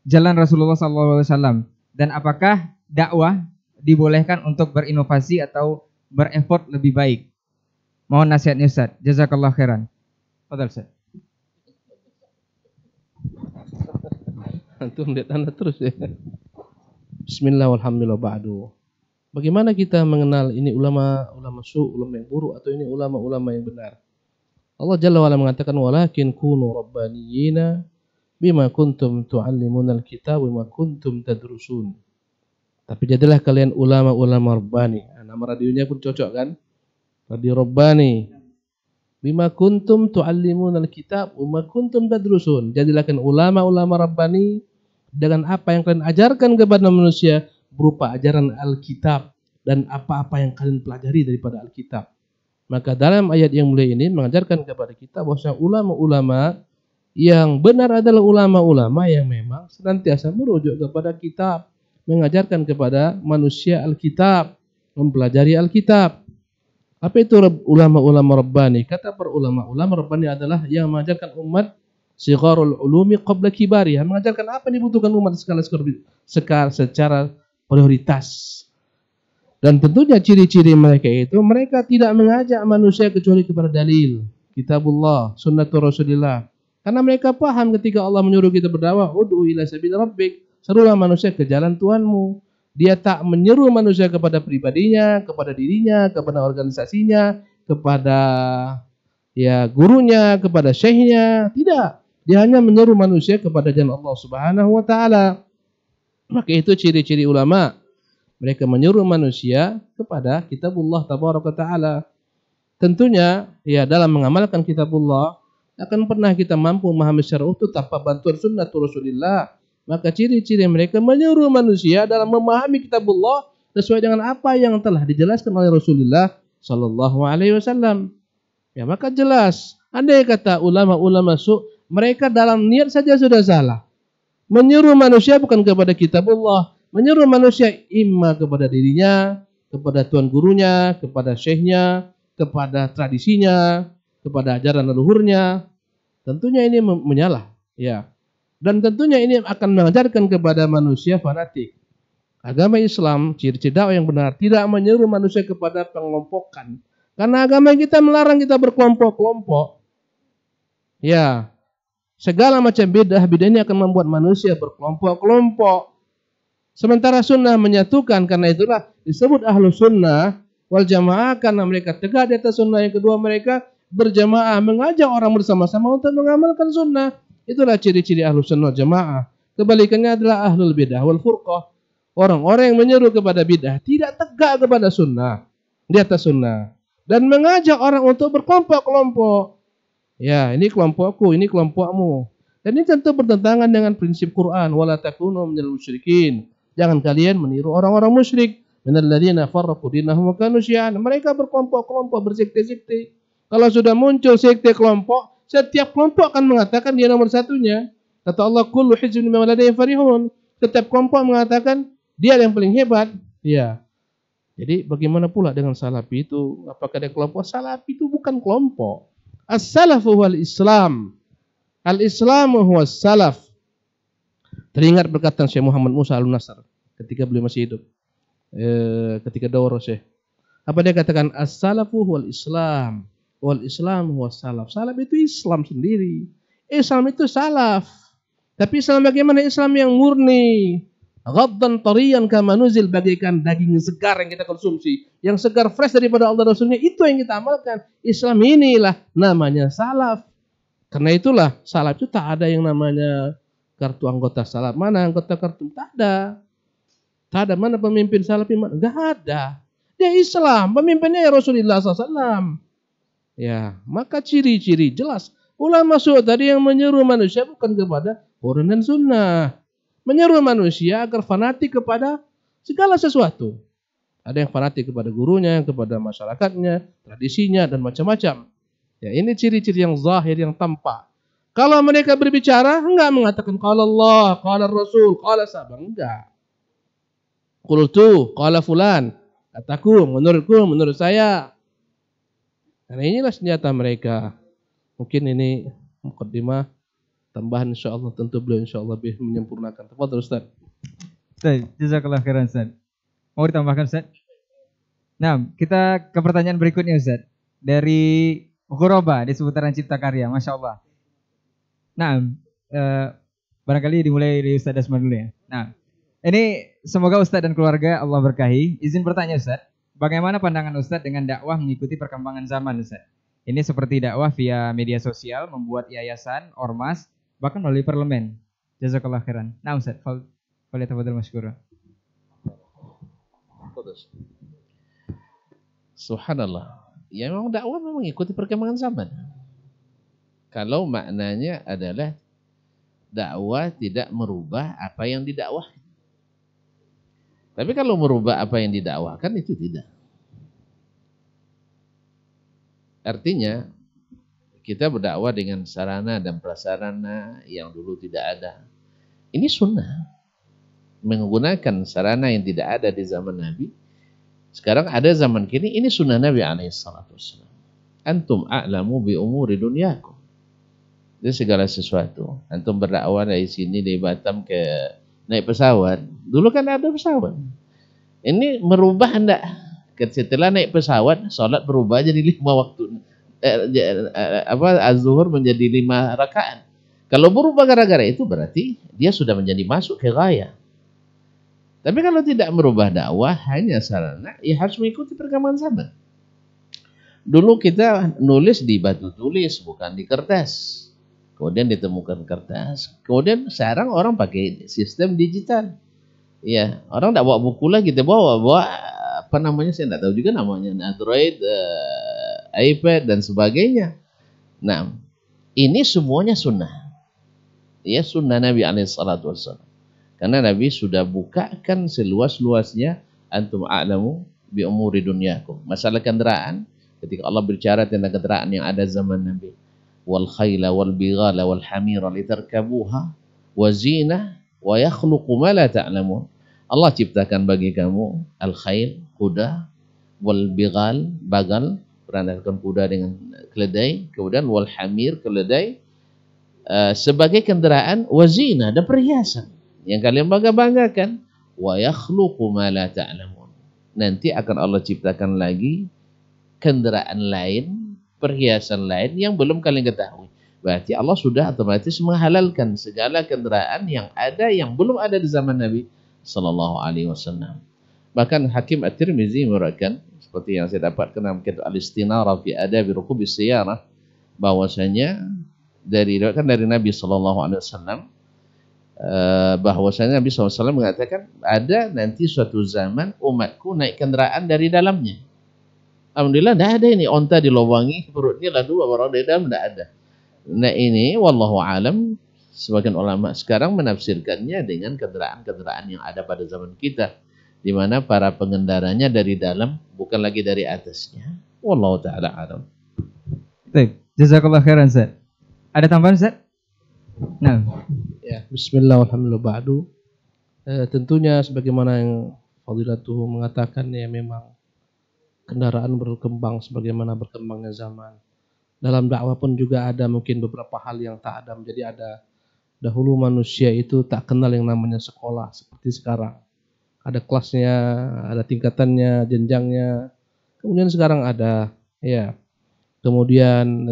jalan Rasulullah SAW? Dan apakah dakwah dibolehkan untuk berinovasi atau berefort lebih baik? Mohon nasihatnya Ustaz. Jazakallah khairan. Fadhal Ustaz. Antum lihat anda terus ya. Bismillah walhamdulillah ba'du. Bagaimana kita mengenal ini ulama ulama yang buruk atau ini ulama yang benar? Allah Jalla wa'ala mengatakan walakin kunu rabbaniyina bima kuntum tu'allimunal kitab bima kuntum tadrusun. Tapi jadilah kalian ulama-ulama rabbani. Nama radionya pun cocok kan? Radio Rabbani. Bima kuntum tu'allimunal kitab bima kuntum tadrusun. Jadilah kalian ulama-ulama rabbani dengan apa yang kalian ajarkan kepada manusia berupa ajaran Alkitab dan apa-apa yang kalian pelajari daripada Alkitab. Maka dalam ayat yang mulia ini mengajarkan kepada kita bahwa ulama-ulama yang benar adalah ulama-ulama yang memang senantiasa merujuk kepada kitab, mengajarkan kepada manusia Alkitab, mempelajari Alkitab. Apa itu ulama-ulama rabbani? Kata para ulama-ulama rabbani adalah yang mengajarkan umat sigharul ulumi qabla kibariha, mengajarkan apa yang dibutuhkan umat secara prioritas. Dan tentunya ciri-ciri mereka itu, mereka tidak mengajak manusia kecuali kepada dalil, kitabullah, sunnatul rasulillah. Karena mereka paham ketika Allah menyuruh kita berdakwah, ud'u ila sabil rabbik, serulah manusia ke jalan Tuhanmu. Dia tak menyeru manusia kepada pribadinya, kepada dirinya, kepada organisasinya, kepada gurunya, kepada syekhnya, tidak. Dia hanya menyeru manusia kepada jalan Allah Subhanahu wa taala. Maka itu ciri-ciri ulama. Mereka menyuruh manusia kepada kitabullah tabaraka taala. Tentunya dalam mengamalkan kitabullah akan pernah kita mampu memahami secara utuh tanpa bantuan sunnatul Rasulillah. Maka ciri-ciri mereka menyuruh manusia dalam memahami kitabullah sesuai dengan apa yang telah dijelaskan oleh Rasulullah sallallahu alaihi wasallam. Ya, maka jelas, andai kata ulama-ulama mereka dalam niat saja sudah salah. Menyuruh manusia bukan kepada kitabullah, menyuruh manusia imma kepada dirinya, kepada tuan gurunya, kepada syekhnya, kepada tradisinya, kepada ajaran leluhurnya. Tentunya ini menyalah, ya. Dan tentunya ini akan mengajarkan kepada manusia fanatik. Agama Islam, ciri-ciri dakwah yang benar, tidak menyuruh manusia kepada pengelompokan. Karena agama kita melarang kita berkelompok-kelompok. Ya, Segala macam bidah ini akan membuat manusia berkelompok-kelompok. Sementara sunnah menyatukan, karena itulah disebut ahlu sunnah wal jamaah, karena mereka tegak di atas sunnah. Yang kedua, mereka berjamaah, mengajak orang bersama-sama untuk mengamalkan sunnah. Itulah ciri-ciri ahlu sunnah wal jamaah. Kebalikannya adalah ahlul bidah wal furqah. Orang-orang yang menyeru kepada bidah, tidak tegak kepada sunnah, di atas sunnah, dan mengajak orang untuk berkelompok-kelompok. Ya, ini kelompokku, ini kelompokmu. Dan ini tentu bertentangan dengan prinsip Quran. Wala takunu minal musyrikin. Jangan kalian meniru orang-orang musyrik. Minal ladzina farraqu dinahum wa kanu syi'an. Mereka berkelompok-kelompok, bersekte-sekte. Kalau sudah muncul sekte kelompok, setiap kelompok akan mengatakan dia nomor satunya. Kata Allah, kullu hizbin bima ladayhim farihun. Setiap kelompok mengatakan dia yang paling hebat. Ya. Jadi bagaimana pula dengan salafi itu? Apakah ada kelompok? Salafi itu bukan kelompok. As-salafu wal Islam. Al-Islamu huwa salaf. Teringat perkataan Syekh Muhammad Musa Al-Nasr ketika beliau masih hidup. Ketika daurah Syekh. Apa dia katakan? As-salafu wal Islam. Wal Islam huwa salaf. Salaf itu Islam sendiri. Islam itu salaf. Tapi Islam bagaimana? Islam yang murni. Ghaddan tariyan kama nuzil, bagaikan daging segar yang kita konsumsi, yang segar fresh daripada Allah Rasulnya, itu yang kita amalkan. Islam inilah namanya salaf. Karena itulah salaf itu tak ada yang namanya kartu anggota salaf. Mana anggota kartu? Tak ada. Tak ada. Mana pemimpin salaf? Enggak ada. Dia Islam, pemimpinnya ya Rasulullah SAW. Ya, maka ciri-ciri jelas. Ulama Su'ud tadi yang menyeru manusia bukan kepada Quran dan Sunnah. Menyeru manusia agar fanatik kepada segala sesuatu. Ada yang fanatik kepada gurunya, kepada masyarakatnya, tradisinya, dan macam-macam. Ya, ini ciri-ciri yang zahir, yang tampak. Kalau mereka berbicara, enggak mengatakan qala Allah, qala Rasul, qala sahabat, enggak. Qultu, qala fulan, kataku, menurutku, menurut saya. Karena inilah senjata mereka. Mungkin ini mukaddimah. Tambahan insyaallah, tentu beliau insyaallah lebih menyempurnakan. Tafadhol Ustaz. Ustaz, jazakallah khairan Ustaz. Mau ditambahkan Ustaz? Nah, kita ke pertanyaan berikutnya Ustaz. Dari Ghuraba di seputaran Cipta Karya, Masya Allah. Nah, barangkali dimulai dari Ustaz Dasman dulu ya. Nah, ini semoga Ustaz dan keluarga Allah berkahi. Izin bertanya Ustaz, bagaimana pandangan Ustaz dengan dakwah mengikuti perkembangan zaman Ustaz? Ini seperti dakwah via media sosial, membuat yayasan, ormas, bahkan melalui parlemen. Jazakallah khairan. Nah Ustaz, falyatafadhal masykura. Subhanallah. Ya memang dakwah memang mengikuti perkembangan zaman. Kalau maknanya adalah dakwah tidak merubah apa yang didakwahkan. Tapi kalau merubah apa yang didakwahkan itu tidak. Artinya kita berdakwah dengan sarana dan prasarana yang dulu tidak ada. Ini sunnah. Menggunakan sarana yang tidak ada di zaman Nabi. Sekarang ada zaman kini, ini sunnah Nabi SAW. Antum a'lamu bi umuri dunyakum. Itu segala sesuatu. Antum berdakwah dari sini, dari Batam ke naik pesawat. Dulu kan ada pesawat. Ini merubah enggak? Setelah naik pesawat, sholat berubah jadi 5 waktu. Az-zuhur menjadi 5 rakaat. Kalau berubah gara-gara itu berarti dia sudah menjadi masuk ke ghaya. Tapi kalau tidak merubah dakwah, hanya sarana, ya harus mengikuti perkembangan zaman. Dulu kita nulis di batu tulis, bukan di kertas. Kemudian ditemukan kertas. Kemudian sekarang orang pakai sistem digital. Ya, orang tidak bawa buku lagi, kita bawa apa namanya, saya tidak tahu juga namanya, Android, iPad dan sebagainya. Nah, ini semuanya sunnah. Ya, sunnah Nabi SAW. Karena Nabi sudah bukakan seluas-luasnya, antum a'lamu bi umuri dunyakum. Masalah kendaraan, ketika Allah berbicara tentang kendaraan yang ada zaman Nabi, wal khayla wal bighala wal hamira litarkabuha wa zinah wa yakhluqu ma la ta'lamun. Allah ciptakan bagi kamu al-khayl, kuda, wal bighal, bagal, peranakan kuda dengan keledai, kemudian wal hamir, keledai, sebagai kendaraan, wazina, dan perhiasan yang kalian bangga-banggakan, wa yakhluqu ma la ta'lamun. Nanti akan Allah ciptakan lagi kendaraan lain, perhiasan lain yang belum kalian ketahui. Berarti Allah sudah otomatis menghalalkan segala kendaraan yang ada yang belum ada di zaman Nabi sallallahu alaihi wasallam. Bahkan Hakim At-Tirmizi meriwayatkan seperti yang saya dapatkan dalam kitab Al-Istinara fi Adab Rukub as-Sayyarah, bahwasanya dari Nabi sallallahu alaihi wasallam, bahwasanya Nabi SAW mengatakan ada nanti suatu zaman umatku naik kendaraan dari dalamnya. Alhamdulillah tidak ada ini onta dilobangi perutnya lalu orang dari dalam, tidak ada. Nah ini wallahu alam, sebagian ulama sekarang menafsirkannya dengan kendaraan-kendaraan yang ada pada zaman kita, di mana para pengendaranya dari dalam bukan lagi dari atasnya. Wallahu taala alam. Baik, jazakallah khairan Ustaz. Ada tambahan Ustaz? Nah. Ya, bismillah walhamdulillah ba'du. Tentunya sebagaimana yang Fadilatuhu mengatakan, ya memang kendaraan berkembang sebagaimana berkembangnya zaman. Dalam dakwah pun juga ada mungkin beberapa hal yang tak ada. Menjadi ada dahulu manusia itu tak kenal yang namanya sekolah seperti sekarang. Ada kelasnya, ada tingkatannya, jenjangnya. Kemudian sekarang ada, ya. Kemudian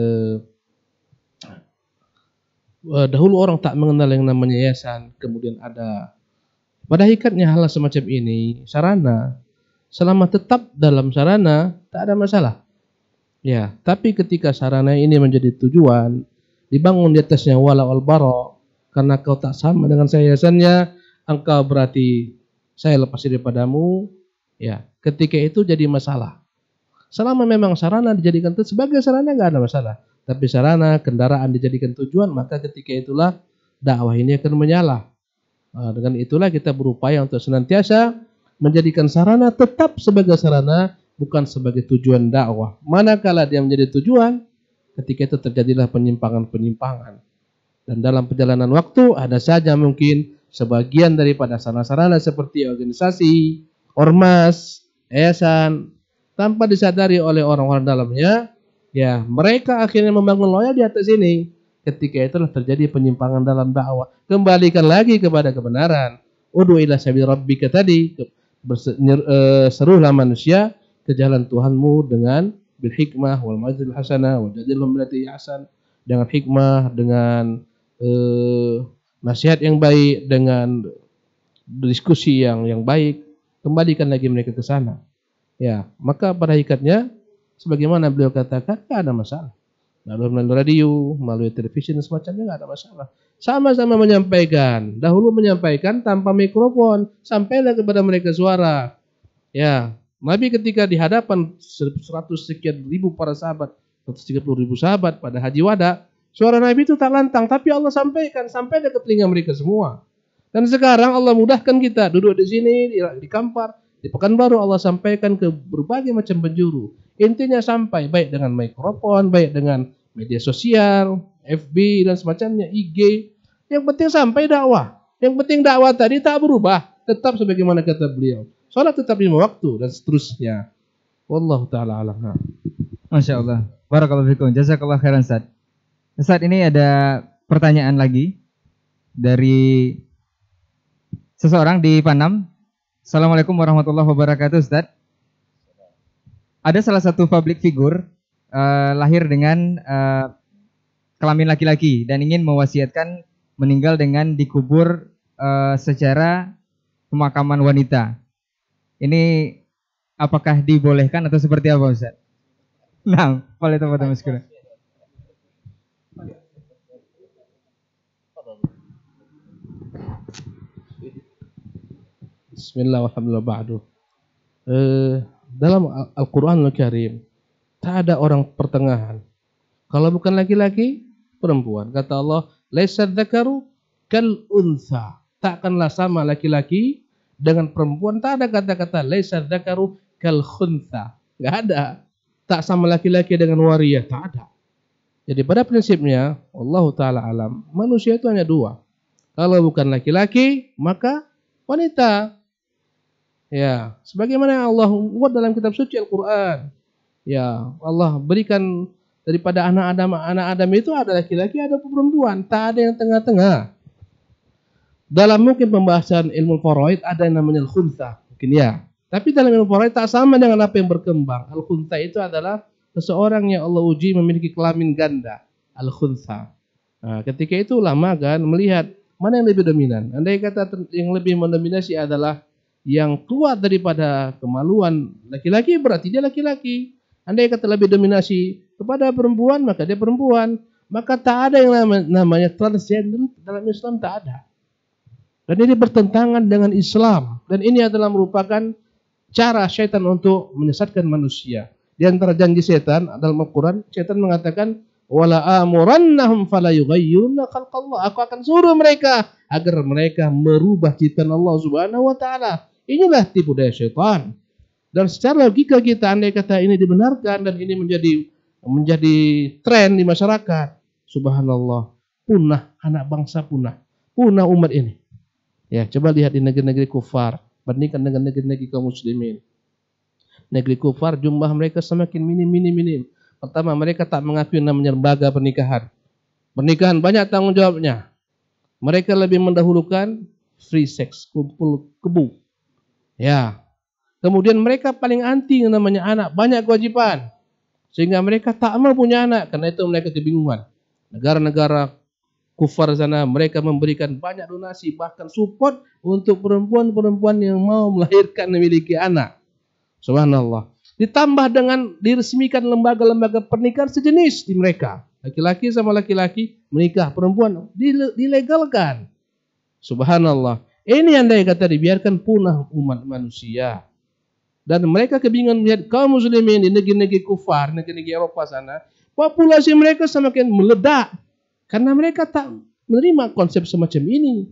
dahulu orang tak mengenal yang namanya yayasan, kemudian ada. Pada hakikatnya hal semacam ini sarana, selama tetap dalam sarana tak ada masalah. Ya, tapi ketika sarana ini menjadi tujuan, dibangun di atasnya wala wal bara, karena kau tak sama dengan saya yayasannya, engkau berarti saya lepas daripadamu. Ya, ketika itu jadi masalah. Selama memang sarana dijadikan itu sebagai sarana enggak ada masalah. Tapi sarana kendaraan dijadikan tujuan, maka ketika itulah dakwah ini akan menyala. Dengan itulah kita berupaya untuk senantiasa menjadikan sarana tetap sebagai sarana, bukan sebagai tujuan dakwah. Manakala dia menjadi tujuan, ketika itu terjadilah penyimpangan-penyimpangan. Dan dalam perjalanan waktu ada saja mungkin sebagian daripada sarana-sarana seperti organisasi, ormas, yayasan, tanpa disadari oleh orang-orang dalamnya, ya mereka akhirnya membangun loyal di atas ini. Ketika itulah terjadi penyimpangan dalam dakwah. Kembalikan lagi kepada kebenaran. Ud'u ila sabil rabbika tadi, serulah manusia ke jalan Tuhanmu dengan bil hikmah wal mau'izatil hasanah wa jadilhum billati ahsan, dengan hikmah, dengan nasihat yang baik, dengan diskusi yang baik. Kembalikan lagi mereka ke sana. Ya, maka pada hakikatnya sebagaimana beliau katakan, tidak ada masalah. Melalui radio, melalui televisi dan semacamnya tidak ada masalah. Sama-sama menyampaikan. Dahulu menyampaikan tanpa mikrofon, sampailah kepada mereka suara. Ya, Nabi ketika di hadapan 100 sekian ribu para sahabat, 130 ribu sahabat pada Haji Wada, suara Nabi itu tak lantang, tapi Allah sampaikan sampai ke telinga mereka semua. Dan sekarang Allah mudahkan kita duduk di sini, di Kampar, di Pekanbaru, Allah sampaikan ke berbagai macam penjuru. Intinya sampai baik dengan mikrofon, baik dengan media sosial, FB dan semacamnya, IG. Yang penting sampai dakwah. Yang penting dakwah tadi tak berubah, tetap sebagaimana kata beliau. Salat tetap 5 waktu dan seterusnya. Wallahu taala alam. Masya Allah. Barakallahu fikum. Jazakallah khairan Ustaz. Ustaz, ini ada pertanyaan lagi dari seseorang di Panam. Assalamualaikum warahmatullahi wabarakatuh Ustaz. Ada salah satu public figure lahir dengan kelamin laki-laki dan ingin mewasiatkan meninggal dengan dikubur secara pemakaman wanita. Ini apakah dibolehkan atau seperti apa Ustaz? Nah, boleh teman-teman sekalian. Bismillah walhamdulillah ba'du. Dalam Al-Quranul Karim tak ada orang pertengahan. Kalau bukan laki-laki, perempuan. Kata Allah, laisa dzakaru kal untha. Takkanlah sama laki-laki dengan perempuan. Tak ada kata-kata laisa dzakaru kal khuntha. Enggak ada. Tak sama laki-laki dengan waria, tak ada. Jadi pada prinsipnya Allah taala alam, manusia itu hanya 2. Kalau bukan laki-laki, maka wanita. Ya, sebagaimana Allah buat dalam kitab suci Al-Quran. Ya, Allah berikan daripada anak Adam itu ada laki-laki, ada perempuan, tak ada yang tengah-tengah. Dalam mungkin pembahasan ilmu faraid ada yang namanya al-khuntha, mungkin ya. Tapi dalam ilmu faraid tak sama dengan apa yang berkembang. Al-khuntha itu adalah seseorang yang Allah uji memiliki kelamin ganda. Al-khuntha. Nah, ketika itu ulama kan melihat mana yang lebih dominan. Andai kata yang lebih mendominasi adalah yang keluar daripada kemaluan laki-laki, berarti dia laki-laki. Andai kata lebih dominasi kepada perempuan, maka dia perempuan. Maka tak ada yang namanya transgender dalam Islam, tak ada. Dan ini bertentangan dengan Islam. Dan ini adalah merupakan cara syaitan untuk menyesatkan manusia. Di antara janji setan dalam Al-Quran, syaitan mengatakan, wala amurannahum fala yughayyirunna khalqallah. Aku akan suruh mereka agar mereka merubah ciptaan Allah Subhanahu wa taala. Inilah tipu daya syaitan. Dan secara logika kita, andai kata ini dibenarkan dan ini menjadi tren di masyarakat, subhanallah, punah anak bangsa, punah umat ini. Ya, coba lihat di negeri-negeri kufar, bandingkan dengan negeri-negeri kaum muslimin. Negeri kufar jumlah mereka semakin minim. Pertama, mereka tak mengakui namanya lembaga pernikahan. Pernikahan banyak tanggung jawabnya. Mereka lebih mendahulukan free sex, kumpul kebu. Ya. Kemudian mereka paling anti yang namanya anak, banyak kewajiban. Sehingga mereka tak mau punya anak, karena itu mereka kebingungan. Negara-negara kufar sana mereka memberikan banyak donasi, bahkan support untuk perempuan-perempuan yang mau melahirkan memiliki anak. Subhanallah. Ditambah dengan diresmikan lembaga-lembaga pernikahan sejenis di mereka. Laki-laki sama laki-laki menikah, perempuan dilegalkan. Subhanallah. Ini andai kata dibiarkan punah umat manusia. Dan mereka kebingungan melihat kaum muslimin di negeri-negeri kufar, negeri-negeri Eropa sana, populasi mereka semakin meledak. Karena mereka tak menerima konsep semacam ini.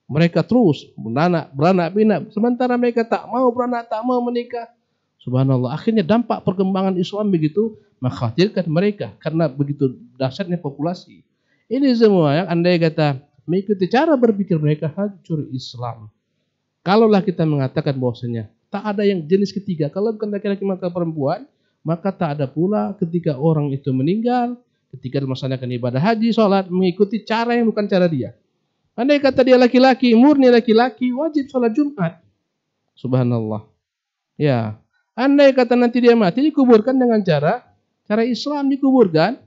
Mereka terus beranak pinak. Sementara mereka tak mau beranak, tak mau menikah. Subhanallah. Akhirnya dampak perkembangan Islam begitu mengkhawatirkan mereka. Karena begitu dahsyatnya populasi. Ini semua yang andai kata mengikuti cara berpikir mereka, hancur Islam. Kalaulah kita mengatakan bahwasanya tak ada yang jenis ketiga. Kalau bukan laki-laki maka perempuan, maka tak ada pula ketika orang itu meninggal, ketika melaksanakan ibadah haji, sholat, mengikuti cara yang bukan cara dia. Andai kata dia laki-laki, murni laki-laki, wajib sholat Jumat. Subhanallah. Ya, andai kata nanti dia mati, dikuburkan dengan cara Islam dikuburkan.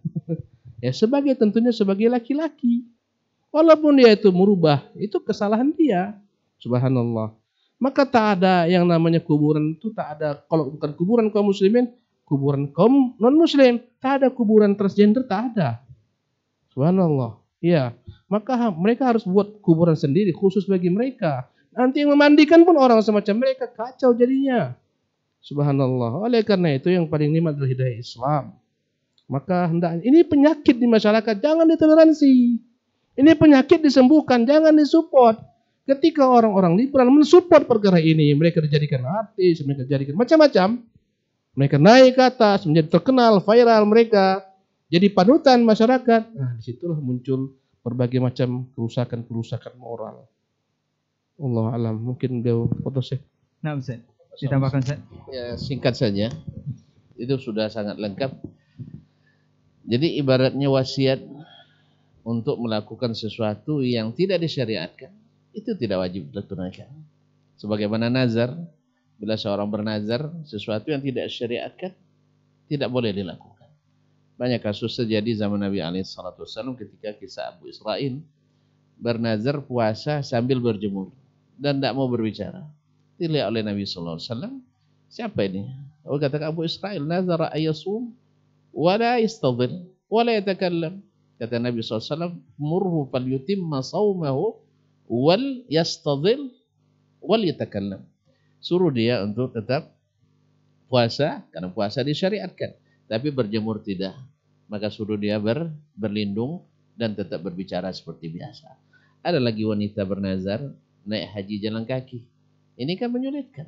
Ya, tentunya sebagai laki-laki. Walaupun dia itu merubah, itu kesalahan dia. Subhanallah. Maka tak ada yang namanya kuburan itu, tak ada. Kalau bukan kuburan kaum muslimin, kuburan kaum non muslim, tak ada kuburan transgender, tak ada. Subhanallah. Iya. Maka mereka harus buat kuburan sendiri khusus bagi mereka. Nanti yang memandikan pun orang semacam mereka, kacau jadinya. Subhanallah. Oleh karena itu yang paling nikmat adalah hidayah Islam. Maka ini penyakit di masyarakat, jangan ditoleransi. Ini penyakit disembuhkan, jangan disupport. Ketika orang-orang liberal mensupport perkara ini, mereka dijadikan artis, mereka dijadikan macam-macam. Mereka naik ke atas, menjadi terkenal, viral mereka, jadi panutan masyarakat. Nah, disitulah muncul berbagai macam kerusakan moral. Allah alam, mungkin beliau foto. Nah, Ustaz, ditambahkan Ustaz. Ya, singkat saja. Itu sudah sangat lengkap. Jadi ibaratnya wasiat untuk melakukan sesuatu yang tidak disyariatkan, itu tidak wajib ditunaikan. Sebagaimana nazar, bila seorang bernazar sesuatu yang tidak disyariatkan, tidak boleh dilakukan. Banyak kasus terjadi zaman Nabi SAW ketika kisah Abu Israil bernazar puasa sambil berjemur dan tidak mau berbicara. Dilihat oleh Nabi SAW, siapa ini? Oh, kata Abu Israil, nazara ayasum wala yastadhil wala yatakallam. Kata Nabi SAW, murhu fal yutimma sawmahu wal yastadhil wal yatakallam. Suruh dia untuk tetap puasa, karena puasa disyariatkan, tapi berjemur tidak. Maka suruh dia berlindung dan tetap berbicara seperti biasa. Ada lagi wanita bernazar naik haji jalan kaki. Ini kan menyulitkan.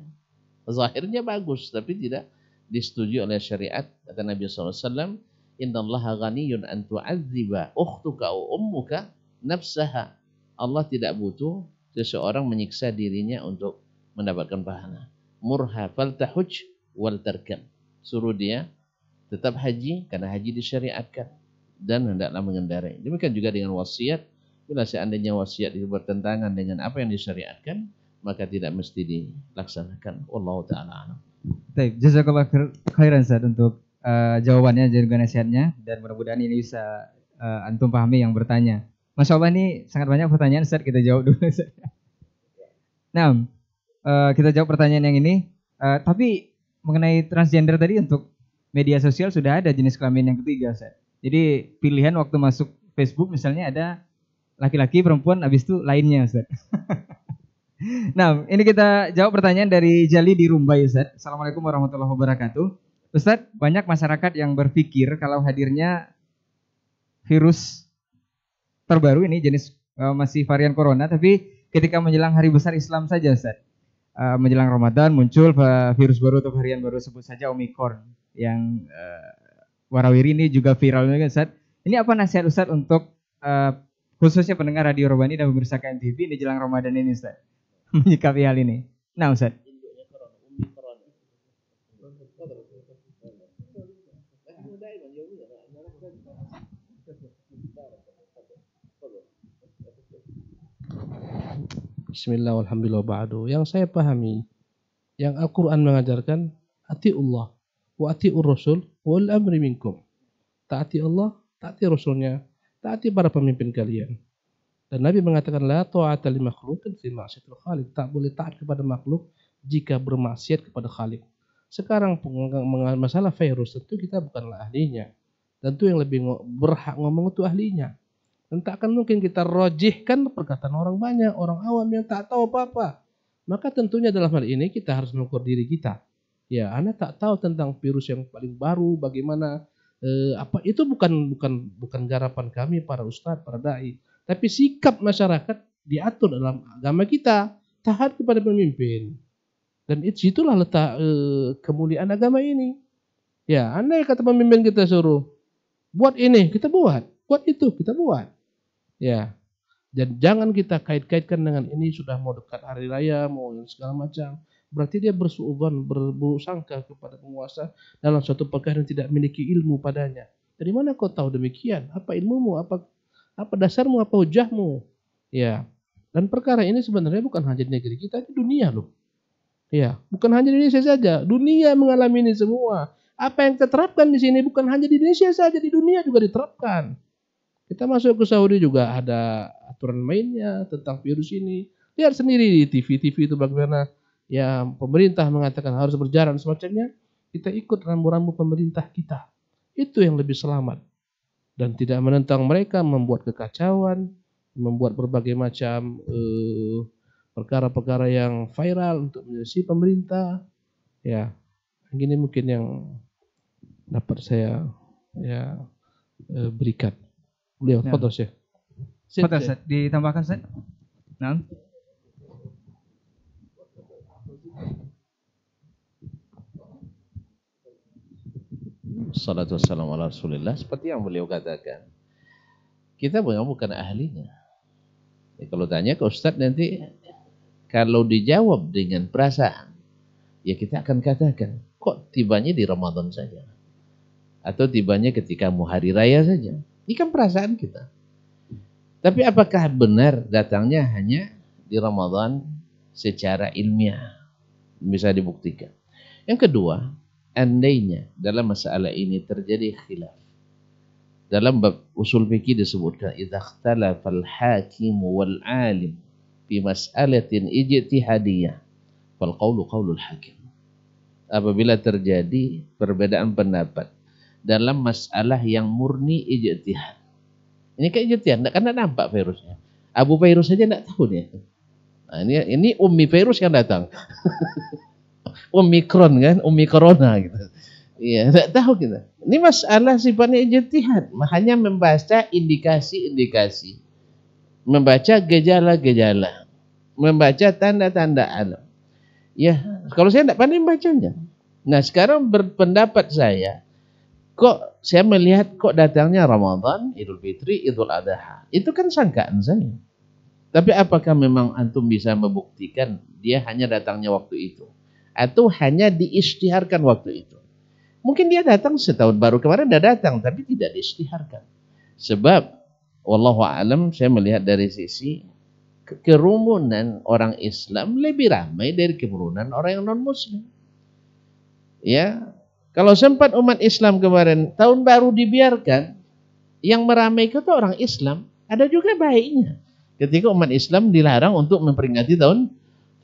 Zahirnya bagus, tapi tidak disetujui oleh syariat. Kata Nabi SAW, innallaha ghaniyun an tu'adziba ukhtuka au ummuka nafsaha. Allah tidak butuh seseorang menyiksa dirinya untuk mendapatkan pahala. Murha faltahuj wal tarkan. Suruh dia tetap haji karena haji disyariatkan dan hendaklah mengendarai. Demikian juga dengan wasiat. Bila seandainya wasiat itu bertentangan dengan apa yang disyariatkan, maka tidak mesti dilaksanakan. Wallahu taala a'lam. Baik, jazakallah khairan Ustaz untuk jawabannya dan juga nasihatnya, dan mudah-mudahan ini bisa antum pahami yang bertanya. Masya Allah ini sangat banyak pertanyaan, Ustaz, kita jawab dulu, Ustaz. Nah, kita jawab pertanyaan yang ini. Tapi mengenai transgender tadi, untuk media sosial sudah ada jenis kelamin yang ketiga, Ustaz. Jadi pilihan waktu masuk Facebook misalnya ada laki-laki, perempuan, habis itu lainnya, Ustaz. Nah, ini kita jawab pertanyaan dari Jali di Rumbai, Ustaz. Assalamualaikum warahmatullahi wabarakatuh. Ustaz, banyak masyarakat yang berpikir kalau hadirnya virus terbaru ini jenis masih varian corona, tapi ketika menjelang hari besar Islam saja, Ustaz, menjelang Ramadan muncul virus baru atau varian baru, sebut saja Omicron yang warawiri ini juga viral juga, Ustaz. Ini apa nasihat Ustaz untuk khususnya pendengar Radio Robbani dan pemirsa KMTV ini jelang Ramadan ini, Ustaz, menyikapi hal ini? Nah, Ustaz. Bismillah walhamdulillah ba'du. Yang saya pahami, yang Al-Quran mengajarkan, ati'ullah wa ati'ur rasul wal amri minkum. Taati Allah, taati Rasulnya, taati para pemimpin kalian. Dan Nabi mengatakan, la ta'ata li makhluqin fi ma'syatil khaliq. Tak boleh taat kepada makhluk jika bermaksiat kepada Khaliq. Sekarang masalah virus, tentu kita bukanlah ahlinya. Tentu yang lebih berhak ngomong itu ahlinya. Dan tak akan mungkin kita rojihkan perkataan orang banyak, orang awam yang tak tahu apa-apa. Maka tentunya dalam hal ini kita harus mengukur diri kita. Ya, Anda tak tahu tentang virus yang paling baru, bagaimana apa itu bukan garapan kami para ustadz, para dai, tapi sikap masyarakat diatur dalam agama kita, taat kepada pemimpin. Dan itulah letak kemuliaan agama ini. Ya, Anda kata pemimpin kita suruh buat ini, kita buat itu, kita buat. Ya, dan jangan kita kait-kaitkan dengan ini sudah mau dekat hari raya, mau segala macam. Berarti dia bersuudzon, berburuk sangka kepada penguasa dalam suatu perkara yang tidak memiliki ilmu padanya. Dari mana kau tahu demikian? Apa ilmumu? Apa dasarmu? Apa hujahmu? Ya, dan perkara ini sebenarnya bukan hanya di negeri kita, di dunia loh. Ya, bukan hanya di Indonesia saja. Dunia mengalami ini semua. Apa yang kita terapkan di sini bukan hanya di Indonesia saja, di dunia juga diterapkan. Kita masuk ke Saudi juga ada aturan mainnya tentang virus ini. Lihat sendiri di TV itu bagaimana ya pemerintah mengatakan harus berjalan semacamnya. Kita ikut rambu-rambu pemerintah kita. Itu yang lebih selamat. Dan tidak menentang mereka membuat kekacauan, membuat berbagai macam perkara-perkara yang viral untuk menyelesaikan pemerintah. Ya, ini mungkin yang dapat saya berikan. Beliau foto sih. Foto Ustaz, ditambahkan Ustaz. Nah. Salatu wassalamu ala Rasulillah. Seperti yang beliau katakan, kita bukan ahlinya. Ya, kalau tanya ke Ustadz nanti, kalau dijawab dengan perasaan, ya kita akan katakan, kok tibanya di Ramadan saja? Atau tibanya ketika mau hari raya saja? Ini kan perasaan kita. Tapi apakah benar datangnya hanya di Ramadan secara ilmiah? Bisa dibuktikan. Yang kedua, andainya dalam masalah ini terjadi khilaf. Dalam bab usul fikih disebutkan, idza ikhtalafal hakim wal alim fi mas'alatin ijtihadiyah fal qawlu qawlul hakim. Apabila terjadi perbedaan pendapat dalam masalah yang murni ijtihad. Ini kan ijtihad, karena nampak virusnya. Abu virus saja tidak tahu dia. Nah, ini ummi virus yang datang. Omikron kan, Ummi Corona gitu. Iya, tidak tahu kita. Ini masalah sifatnya ijtihad, hanya membaca indikasi-indikasi, membaca gejala-gejala, membaca tanda-tanda alam. Ya, kalau saya tidak pandai membacanya. Nah, sekarang berpendapat saya, kok saya melihat kok datangnya Ramadan, Idul Fitri, Idul Adha. Itu kan sangkaan saya. Tapi apakah memang antum bisa membuktikan dia hanya datangnya waktu itu? Atau hanya diisytiharkan waktu itu? Mungkin dia datang setahun baru kemarin sudah datang, tapi tidak diisytiharkan. Sebab, wallahu a'lam, saya melihat dari sisi kerumunan orang Islam lebih ramai dari kerumunan orang yang non-Muslim. Ya, kalau sempat umat Islam kemarin tahun baru dibiarkan, Yang meramaikan itu orang Islam, ada juga baiknya. Ketika umat Islam dilarang untuk memperingati tahun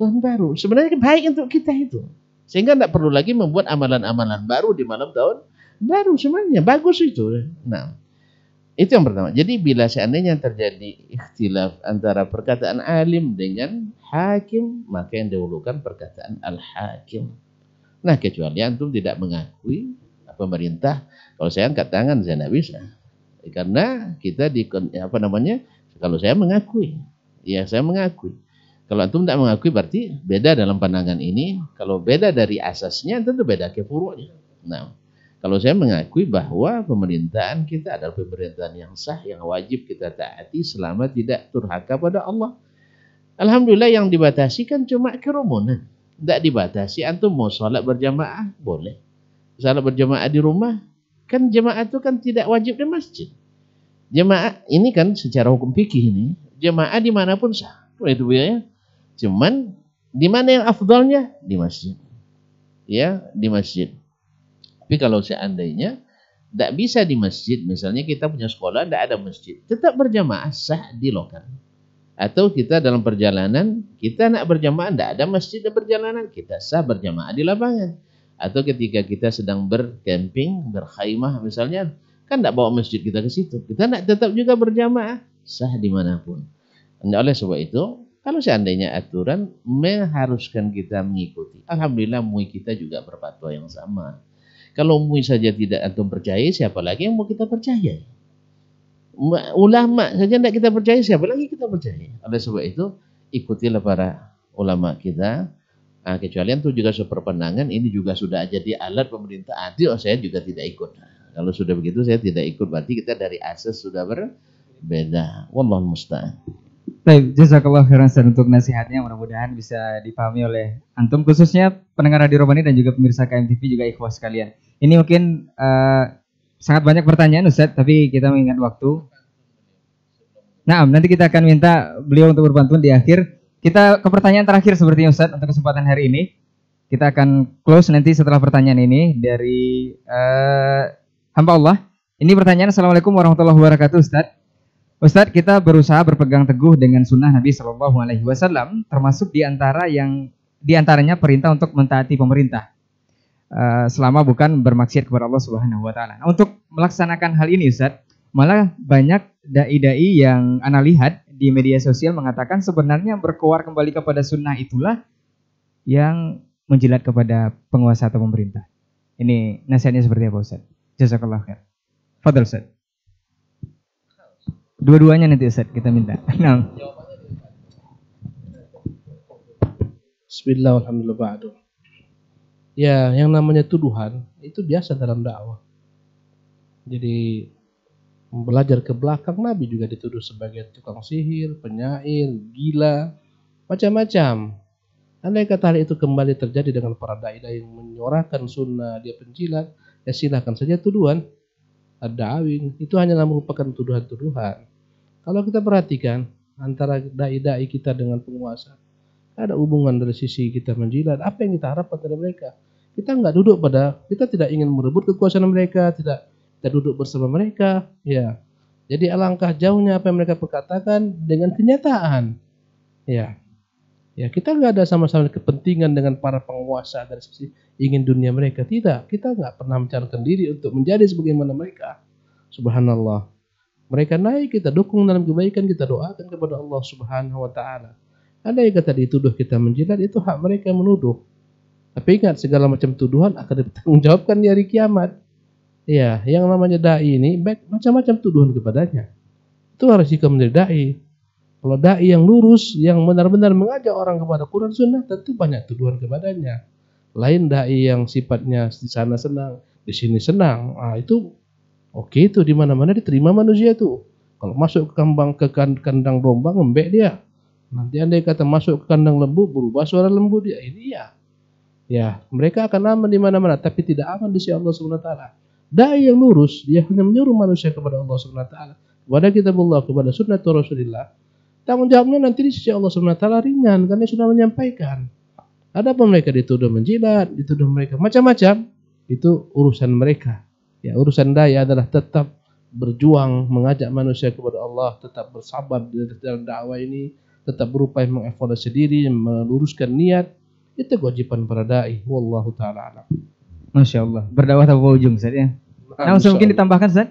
baru, sebenarnya baik untuk kita itu. Sehingga tidak perlu lagi membuat amalan-amalan baru di malam tahun baru, sebenarnya bagus itu. Nah, itu yang pertama. Jadi bila seandainya terjadi ikhtilaf antara perkataan alim dengan hakim, maka yang dahulukan perkataan al-hakim. Nah, kecuali antum tidak mengakui pemerintah, kalau saya angkat tangan saya tidak bisa. Karena kita kalau saya mengakui, ya saya mengakui. Kalau antum tidak mengakui berarti beda dalam pandangan ini. Kalau beda dari asasnya tentu beda ke furu'nya. Nah, kalau saya mengakui bahwa pemerintahan kita adalah pemerintahan yang sah, yang wajib kita taati selama tidak durhaka pada Allah. Alhamdulillah yang dibatasi kan cuma kerumunan. Tidak dibatasi, antum mau sholat berjamaah boleh. Sholat berjamaah di rumah, kan jamaah itu kan tidak wajib di masjid. Jamaah ini kan secara hukum fikih ini, jamaah dimanapun sah. Itu ya. Cuman di mana yang afdalnya? Di masjid. Ya, di masjid. Tapi kalau seandainya tidak bisa di masjid, misalnya kita punya sekolah tidak ada masjid, tetap berjamaah sah di lokal. Atau kita dalam perjalanan, kita nak berjamaah tidak ada masjid di perjalanan, kita sah berjamaah di lapangan. Atau ketika kita sedang bercamping, berkhaimah misalnya, kan tidak bawa masjid kita ke situ, kita nak tetap juga berjamaah sah dimanapun. Oleh sebab itu, kalau seandainya aturan mengharuskan kita mengikuti, alhamdulillah MUI kita juga berfatwa yang sama. Kalau MUI saja tidak antum percaya, siapa lagi yang mau kita percaya? Ulama saja tidak kita percaya, siapa lagi kita percaya? Oleh sebab itu, ikutilah para ulama kita. Kecuali itu juga seperpandangan, ini juga sudah jadi alat pemerintah adil, saya juga tidak ikut. Kalau sudah begitu saya tidak ikut, berarti kita dari asas sudah berbeda. Wallahu musta'an. Baik, jazakallah khairan untuk nasihatnya, mudah-mudahan bisa dipahami oleh antum, khususnya pendengar Radio Robbani dan juga pemirsa KMTV juga ikhwah sekalian. Ini mungkin sangat banyak pertanyaan Ustaz, tapi kita mengingat waktu. Nah, nanti kita akan minta beliau untuk berbantuan di akhir. Kita ke pertanyaan terakhir sepertinya Ustaz untuk kesempatan hari ini. Kita akan close nanti setelah pertanyaan ini dari hamba Allah. Ini pertanyaan, Assalamualaikum warahmatullahi wabarakatuh Ustaz. Ustadz, kita berusaha berpegang teguh dengan sunnah Nabi Shallallahu Alaihi Wasallam, termasuk diantaranya perintah untuk mentaati pemerintah, selama bukan bermaksiat kepada Allah Subhanahu Wa Taala. Nah, untuk melaksanakan hal ini, Ustadz, malah banyak dai-dai yang ana lihat di media sosial mengatakan sebenarnya berkoar kembali kepada sunnah itulah yang menjilat kepada penguasa atau pemerintah. Ini nasihatnya seperti apa, Ustadz? Jazakallah khair. Fadal, Ustadz. Dua-duanya nanti Ustaz kita minta. Nah. Bismillah, alhamdulillah ba'du. Ya, yang namanya tuduhan itu biasa dalam dakwah. Jadi belajar ke belakang, Nabi juga dituduh sebagai tukang sihir, penyair, gila, macam-macam. Andai kata hal itu kembali terjadi dengan para dai-dai yang menyuarakan sunnah, dia penjilat, ya silakan saja tuduhan. Ad-da'win itu hanyalah merupakan tuduhan-tuduhan. Kalau kita perhatikan antara dai-dai kita dengan penguasa, ada hubungan dari sisi kita menjilat. Apa yang kita harapkan dari mereka? Kita tidak ingin merebut kekuasaan mereka, tidak duduk bersama mereka. Ya, jadi alangkah jauhnya apa yang mereka perkatakan dengan kenyataan. Ya, kita nggak ada sama-sama kepentingan dengan para penguasa dari sisi ingin dunia mereka. Tidak, kita nggak pernah mencalonkan diri untuk menjadi sebagaimana mereka. Subhanallah. Mereka naik, kita dukung dalam kebaikan, kita doakan kepada Allah Subhanahu Wa Taala. Ada yang kata dituduh kita menjilat, itu hak mereka menuduh. Tapi ingat, segala macam tuduhan akan dipertanggungjawabkan di hari kiamat. Ya, yang namanya dai ini baik macam-macam tuduhan kepadanya. Itu harus jika menjadi dai. Kalau dai yang lurus, yang benar-benar mengajak orang kepada Quran Sunnah, tentu banyak tuduhan kepadanya. Lain dai yang sifatnya di sana senang, di sini senang. Itu oke, itu di mana-mana diterima manusia itu. Kalau masuk ke kandang domba ngembek dia. Nanti andai kata masuk ke kandang lembu berubah suara lembu dia. Ini ya. Ya, mereka akan aman di mana-mana tapi tidak aman di sisi Allah Subhanahu wa taala. Dai yang lurus dia hanya menyuruh manusia kepada Allah Subhanahu wa taala, kepada kitabullah, kepada sunnah Rasulullah. Tanggung jawabnya nanti di sisi Allah Subhanahu wa taala ringan karena sudah menyampaikan. Adapun mereka dituduh menjilat, dituduh mereka macam-macam, itu urusan mereka. Ya, urusan dai adalah tetap berjuang mengajak manusia kepada Allah, tetap bersabar dalam dakwah ini, tetap berupaya mengevaluasi diri, meluruskan niat, itu kewajiban para dai. Wallahu taala alam. Masya Allah. Berdakwah tanpa ujung, Ustaz ya. Nah, mungkin ditambahkan, Ustaz?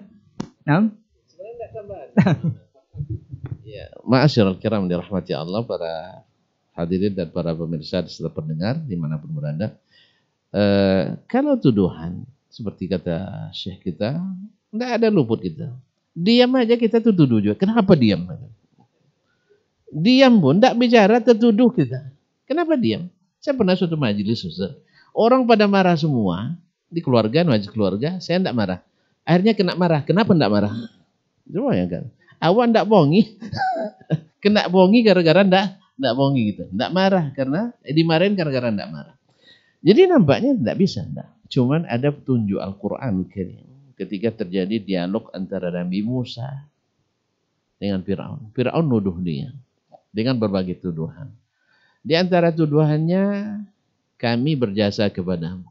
Nah? Sebenarnya enggak tambahan. Ya, ma'asyiral kiram dirahmati Allah, para hadirin dan para pemirsa serta pendengar dimanapun berada. Kalau tuduhan seperti kata Syekh kita, enggak ada luput kita. Diam aja kita tuduh juga. Kenapa diam? Diam pun enggak bicara tertuduh kita. Kenapa diam? Saya pernah suatu majelis, Ustaz. Orang pada marah semua di keluarga, majelis keluarga. Saya enggak marah. Akhirnya kena marah. Kenapa enggak marah? Coba ya kan. Awak enggak bongi. Kena bongi gara-gara enggak bongi gitu. Enggak marah karena dimarahin gara-gara enggak marah. Jadi nampaknya enggak bisa, enggak. Cuman ada petunjuk Al-Qur'an ketika terjadi dialog antara Nabi Musa dengan Firaun. Firaun nuduh dia dengan berbagai tuduhan. Di antara tuduhannya, kami berjasa kepadamu.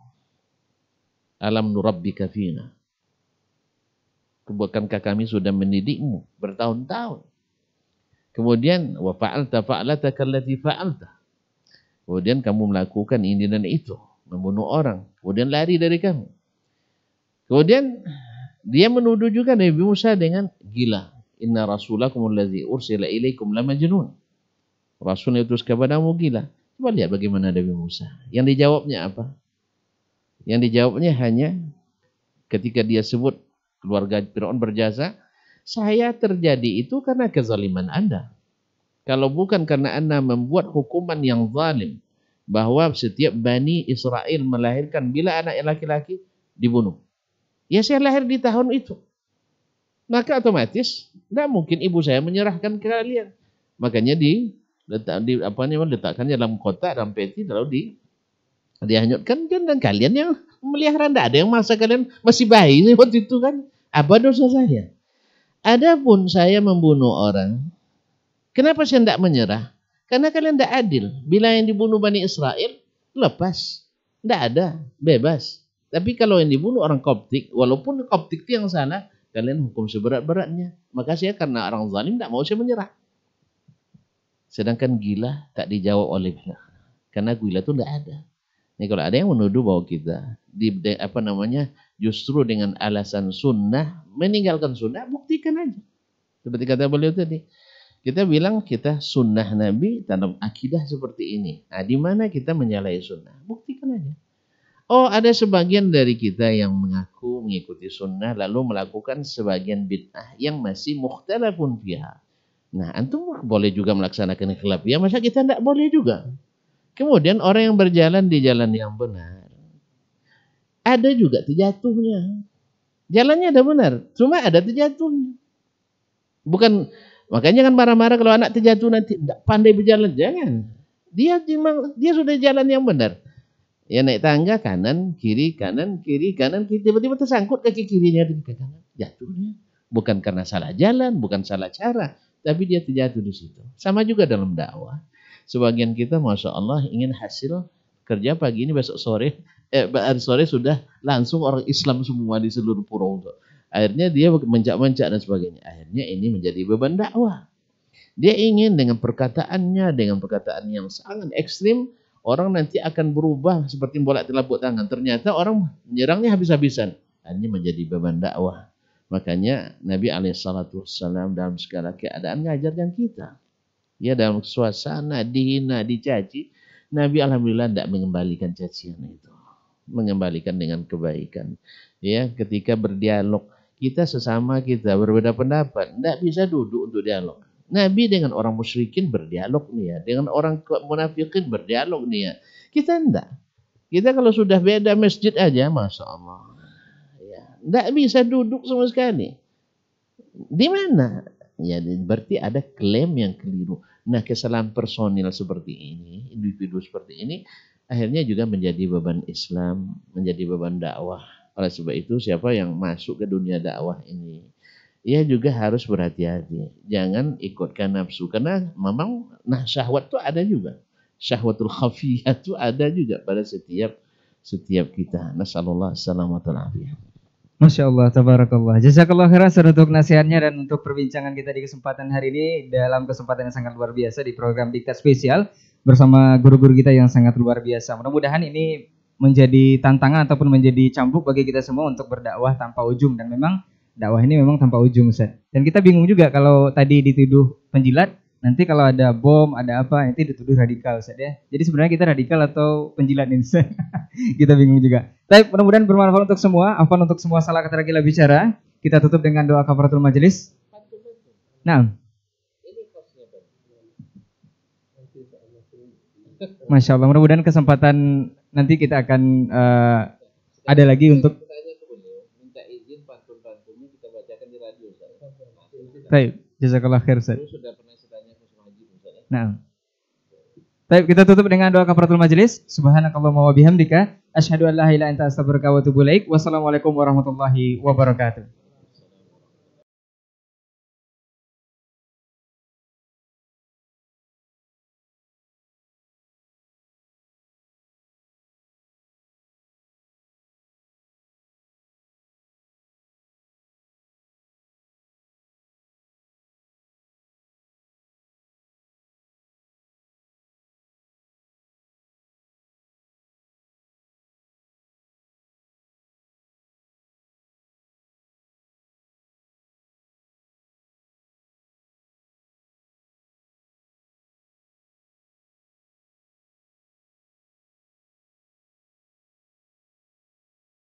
Alam nurabbika fina. Bukankah kami sudah mendidikmu bertahun-tahun? Kemudian wa fa'alta fa'lataka allati fa'alta. Kemudian kamu melakukan ini dan itu, membunuh orang, kemudian lari dari kamu. Kemudian dia menuduh juga Nabi Musa dengan gila. Inna rasulakum allazi ursila ilaikum lamajnun. Rasul yang utus kepadamu gila. Coba lihat bagaimana Nabi Musa. Yang dijawabnya apa? Yang dijawabnya hanya ketika dia sebut keluarga Firaun berjasa, saya terjadi itu karena kezaliman Anda. Kalau bukan karena Anda membuat hukuman yang zalim, bahwa setiap Bani Israel melahirkan bila anak laki-laki dibunuh. Ya saya lahir di tahun itu. Maka otomatis tidak mungkin ibu saya menyerahkan ke kalian. Makanya diletakkannya dalam kotak, dalam peti, lalu dihanyutkan, dan kalian yang melihara. Tidak ada yang masa kalian masih bayi waktu itu kan. Apa dosa saya? Adapun saya membunuh orang, kenapa saya tidak menyerah? Karena kalian tidak adil. Bila yang dibunuh Bani Israel, lepas. Tidak ada, bebas. Tapi kalau yang dibunuh orang Koptik, walaupun Koptik itu yang salah, kalian hukum seberat-beratnya. Maka saya karena orang zalim tidak mau saya menyerah. Sedangkan gila tak dijawab oleh pihak. Karena gila itu tidak ada. Ini kalau ada yang menuduh bahwa kita justru dengan alasan sunnah, meninggalkan sunnah, buktikan aja. Seperti kata beliau tadi. Kita bilang kita sunnah Nabi dalam akidah seperti ini. Nah, di mana kita menyalahi sunnah? Buktikan aja. Oh, ada sebagian dari kita yang mengaku mengikuti sunnah lalu melakukan sebagian bid'ah yang masih mukhtalafun fiha. Nah, antum boleh juga melaksanakan khilaf. Ya, masa kita tidak boleh juga? Kemudian orang yang berjalan di jalan yang benar, ada juga terjatuhnya. Jalannya ada benar, cuma ada terjatuhnya. Bukan, makanya kan marah-marah kalau anak terjatuh nanti tidak pandai berjalan. Jangan. Dia sudah jalan yang benar. Ya naik tangga kanan, kiri, tiba-tiba tersangkut kaki kirinya di kanan. Jatuhnya. Bukan karena salah jalan, bukan salah cara, tapi dia terjatuh di situ. Sama juga dalam dakwah. Sebagian kita, Masya Allah, ingin hasil kerja pagi ini, besok sore, hari sore sudah langsung orang Islam semua di seluruh pulau. Akhirnya dia mencak-mencak dan sebagainya. Akhirnya ini menjadi beban dakwah. Dia ingin dengan perkataannya, dengan perkataan yang sangat ekstrim, orang nanti akan berubah seperti bola telapak tangan. Ternyata orang menyerangnya habis-habisan. Ini menjadi beban dakwah. Makanya Nabi SAW dalam segala keadaan mengajarkan kita. Ya, dalam suasana dihina, dicaci, Nabi alhamdulillah tidak mengembalikan cacian itu. Mengembalikan dengan kebaikan. Ya, ketika berdialog, kita sesama kita berbeda pendapat, tidak bisa duduk untuk dialog. Nabi dengan orang musyrikin berdialog nih ya, dengan orang munafikin berdialog nih ya. Kita enggak. Kita kalau sudah beda masjid aja, Masya Allah. Ya, enggak bisa duduk sama sekali. Di mana? Ya, berarti ada klaim yang keliru. Nah, kesalahan personil seperti ini, individu seperti ini, akhirnya juga menjadi beban Islam, menjadi beban dakwah. Oleh sebab itu, siapa yang masuk ke dunia dakwah ini, ia juga harus berhati-hati. Jangan ikutkan nafsu. Karena memang syahwat itu ada juga. Syahwatul khafiyah itu ada juga pada setiap kita. Nasallallahu alaihi wasallam. Masya Allah, tabarakallah. Jazakallah khairan Ustaz untuk nasihatnya dan untuk perbincangan kita di kesempatan hari ini dalam kesempatan yang sangat luar biasa di program Diktat Spesial bersama guru-guru kita yang sangat luar biasa. Mudah-mudahan ini menjadi tantangan ataupun menjadi cambuk bagi kita semua untuk berdakwah tanpa ujung, dan memang dakwah ini memang tanpa ujung, Ustaz. Dan kita bingung juga kalau tadi dituduh penjilat, nanti kalau ada bom, ada apa, nanti dituduh radikal, Ustaz ya. Jadi sebenarnya kita radikal atau penjilat ini, Ustaz? Kita bingung juga. Tapi mudah-mudahan bermanfaat untuk semua. Afwan untuk semua salah kata gila bicara. Kita tutup dengan doa kafaratul majelis. Nah, Masya Allah. Mudah-mudahan kesempatan nanti kita akan ada lagi untuk. Minta izin pantun-pantunnya kita bacakan di radio. Baik, jazakallah khair, Ustaz. Sudah pernah setanya Haji, Ustaz. Nah. Baik, kita tutup dengan doa kafaratul majelis. Subhanakallahumma wa bihamdika asyhadu an la ilaha illa anta astaghfiruka wa atubu ilaik. Wassalamualaikum warahmatullahi wabarakatuh.